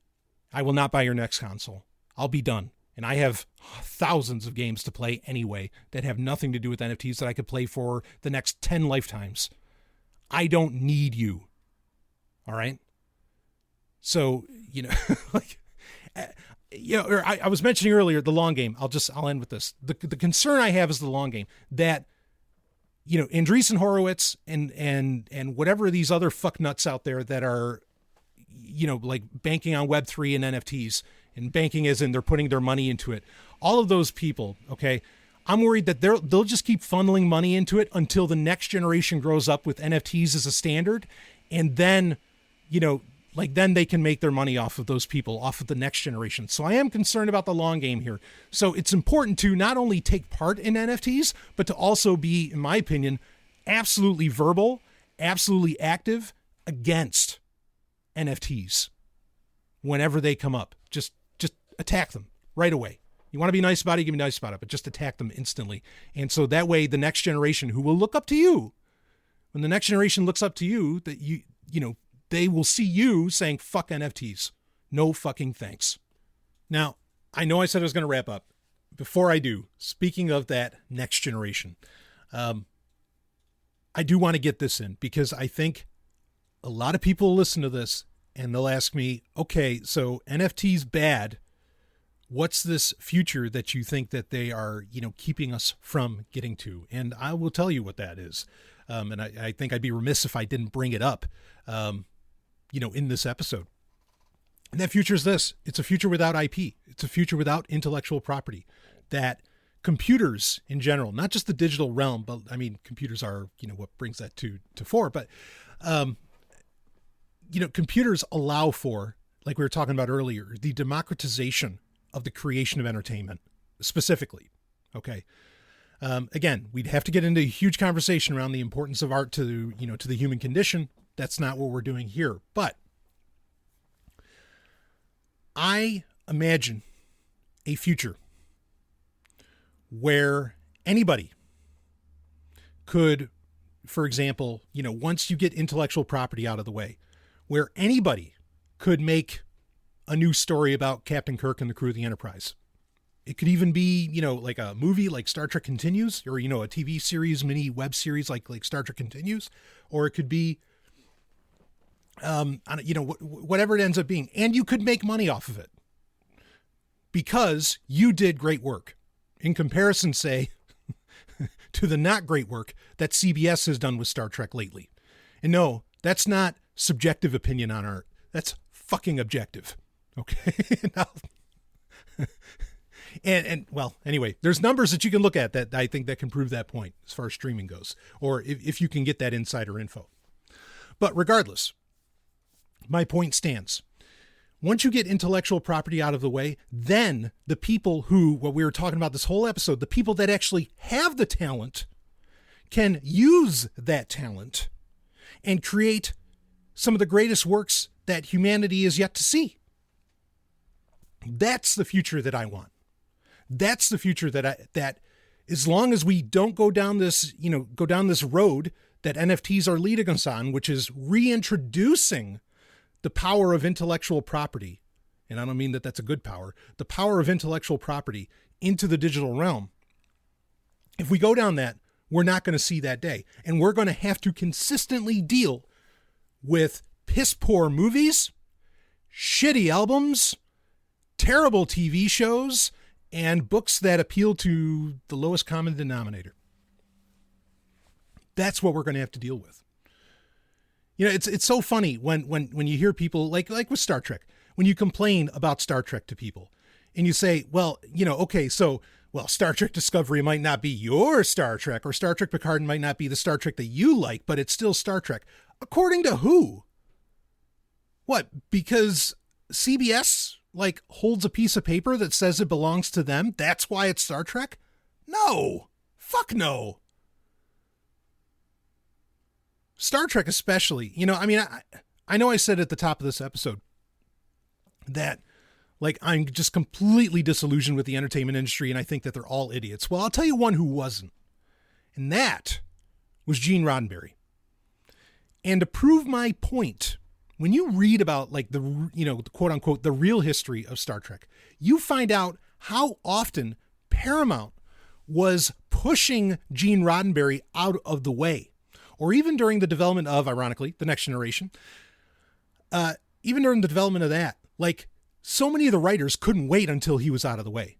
I will not buy your next console. I'll be done. And I have thousands of games to play anyway that have nothing to do with NFTs that I could play for the next 10 lifetimes. I don't need you. All right? So, I was mentioning earlier the long game. I'll end with this. The concern I have is the long game, that Andreessen Horowitz and whatever these other fucknuts out there that are like banking on Web3 and NFTs, and banking as in they're putting their money into it. All of those people, okay, I'm worried that they'll just keep funneling money into it until the next generation grows up with NFTs as a standard, and then, then they can make their money off of those people, off of the next generation. So I am concerned about the long game here. So it's important to not only take part in NFTs, but to also be, in my opinion, absolutely verbal, absolutely active against NFTs whenever they come up. Just attack them right away. You want to be nice about it, you can be nice about it, but just attack them instantly. And so that way the next generation, who will look up to you, when the next generation looks up to you, that they will see you saying, fuck NFTs. No fucking thanks. Now, I know I said I was going to wrap up. Before I do, speaking of that next generation, I do want to get this in, because I think a lot of people listen to this and they'll ask me, okay, so NFT's bad. What's this future that you think that they are, keeping us from getting to? And I will tell you what that is. And I think I'd be remiss if I didn't bring it up, in this episode. And that future is this. It's a future without IP. It's a future without intellectual property. That computers in general, not just the digital realm, but I mean, computers are, what brings that to fore. But, computers allow for, like we were talking about earlier, the democratization of the creation of entertainment specifically. Okay. Again, we'd have to get into a huge conversation around the importance of art to the human condition. That's not what we're doing here. But I imagine a future where anybody could, for example, once you get intellectual property out of the way, where anybody could make a new story about Captain Kirk and the crew of the Enterprise. It could even be, like a movie like Star Trek Continues, or, a TV series, mini web series like Star Trek Continues, or it could be, whatever it ends up being. And you could make money off of it because you did great work in comparison, say, to the not great work that CBS has done with Star Trek lately. And no, that's not subjective opinion on art. That's fucking objective. Okay. Now, and well, anyway, there's numbers that you can look at that I think that can prove that point as far as streaming goes, or if you can get that insider info. But regardless, my point stands. Once you get intellectual property out of the way, then the people who, what we were talking about this whole episode, the people that actually have the talent can use that talent and create some of the greatest works that humanity is yet to see. That's the future that I want. That's the future that as long as we don't go down this road that NFTs are leading us on, which is reintroducing the power of intellectual property. And I don't mean that that's a good power, the power of intellectual property into the digital realm. If we go down that, we're not going to see that day. And we're going to have to consistently deal with piss poor movies, shitty albums, terrible TV shows, and books that appeal to the lowest common denominator. That's what we're going to have to deal with. It's so funny when you hear people like with Star Trek, when you complain about Star Trek to people and you say, well, okay, so, Star Trek Discovery might not be your Star Trek, or Star Trek Picard might not be the Star Trek that you like, but it's still Star Trek. According to who? What? Because CBS holds a piece of paper that says it belongs to them? That's why it's Star Trek? No. Fuck no. Star Trek especially, I know I said at the top of this episode that I'm just completely disillusioned with the entertainment industry and I think that they're all idiots. Well, I'll tell you one who wasn't. And that was Gene Roddenberry. And to prove my point, when you read about the quote unquote, the real history of Star Trek, you find out how often Paramount was pushing Gene Roddenberry out of the way. Or even during the development of, ironically, The Next Generation, even during the development of that, so many of the writers couldn't wait until he was out of the way.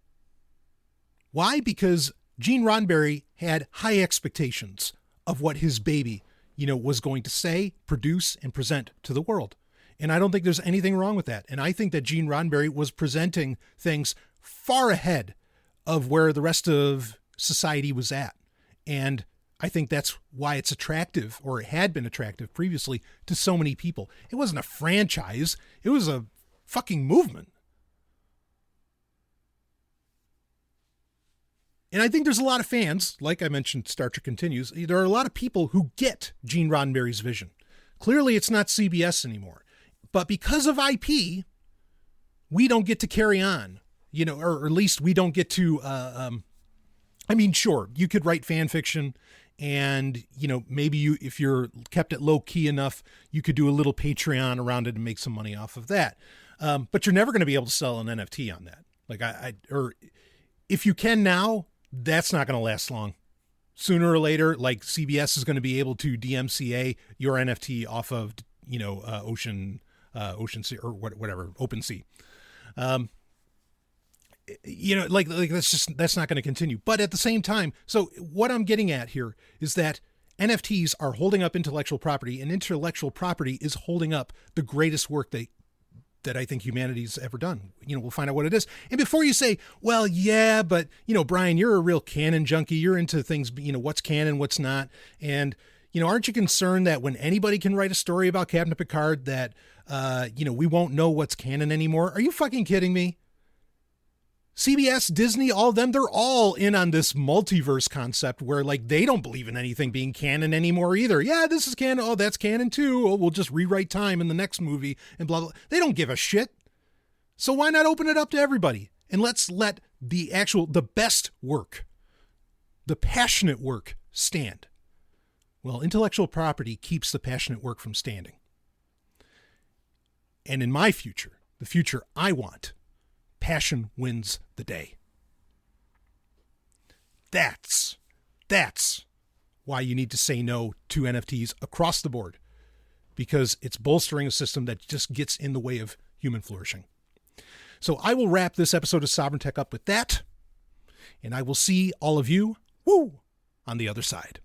Why? Because Gene Roddenberry had high expectations of what his baby, was going to say, produce, and present to the world. And I don't think there's anything wrong with that. And I think that Gene Roddenberry was presenting things far ahead of where the rest of society was at. And I think that's why it's attractive, or it had been attractive previously, to so many people. It wasn't a franchise. It was a fucking movement. And I think there's a lot of fans, like I mentioned, Star Trek Continues. There are a lot of people who get Gene Roddenberry's vision. Clearly, it's not CBS anymore. But because of IP, we don't get to carry on, or at least we don't get to, sure, you could write fan fiction and, maybe if you're kept it low key enough, you could do a little Patreon around it and make some money off of that. But you're never going to be able to sell an NFT on that. Or if you can now, that's not going to last long. Sooner or later, CBS is going to be able to DMCA your NFT off of, Ocean Sea or whatever, OpenSea. like that's not going to continue. But at the same time, so what I'm getting at here is that NFTs are holding up intellectual property, and intellectual property is holding up the greatest work that I think humanity's ever done. We'll find out what it is. And before you say, well, yeah, but Brian, you're a real canon junkie. You're into things, what's canon, what's not. And, aren't you concerned that when anybody can write a story about Captain Picard that, we won't know what's canon anymore? Are you fucking kidding me? CBS, Disney, all of them, they're all in on this multiverse concept where they don't believe in anything being canon anymore either. Yeah, this is canon. Oh, that's canon too. Oh, we'll just rewrite time in the next movie and blah, blah. They don't give a shit. So why not open it up to everybody? And let's let the best work, the passionate work stand. Well, intellectual property keeps the passionate work from standing. And in my future, the future I want, passion wins the day. That's why you need to say no to NFTs across the board, because it's bolstering a system that just gets in the way of human flourishing. So I will wrap this episode of Sovryn Tech up with that, and I will see all of you, on the other side.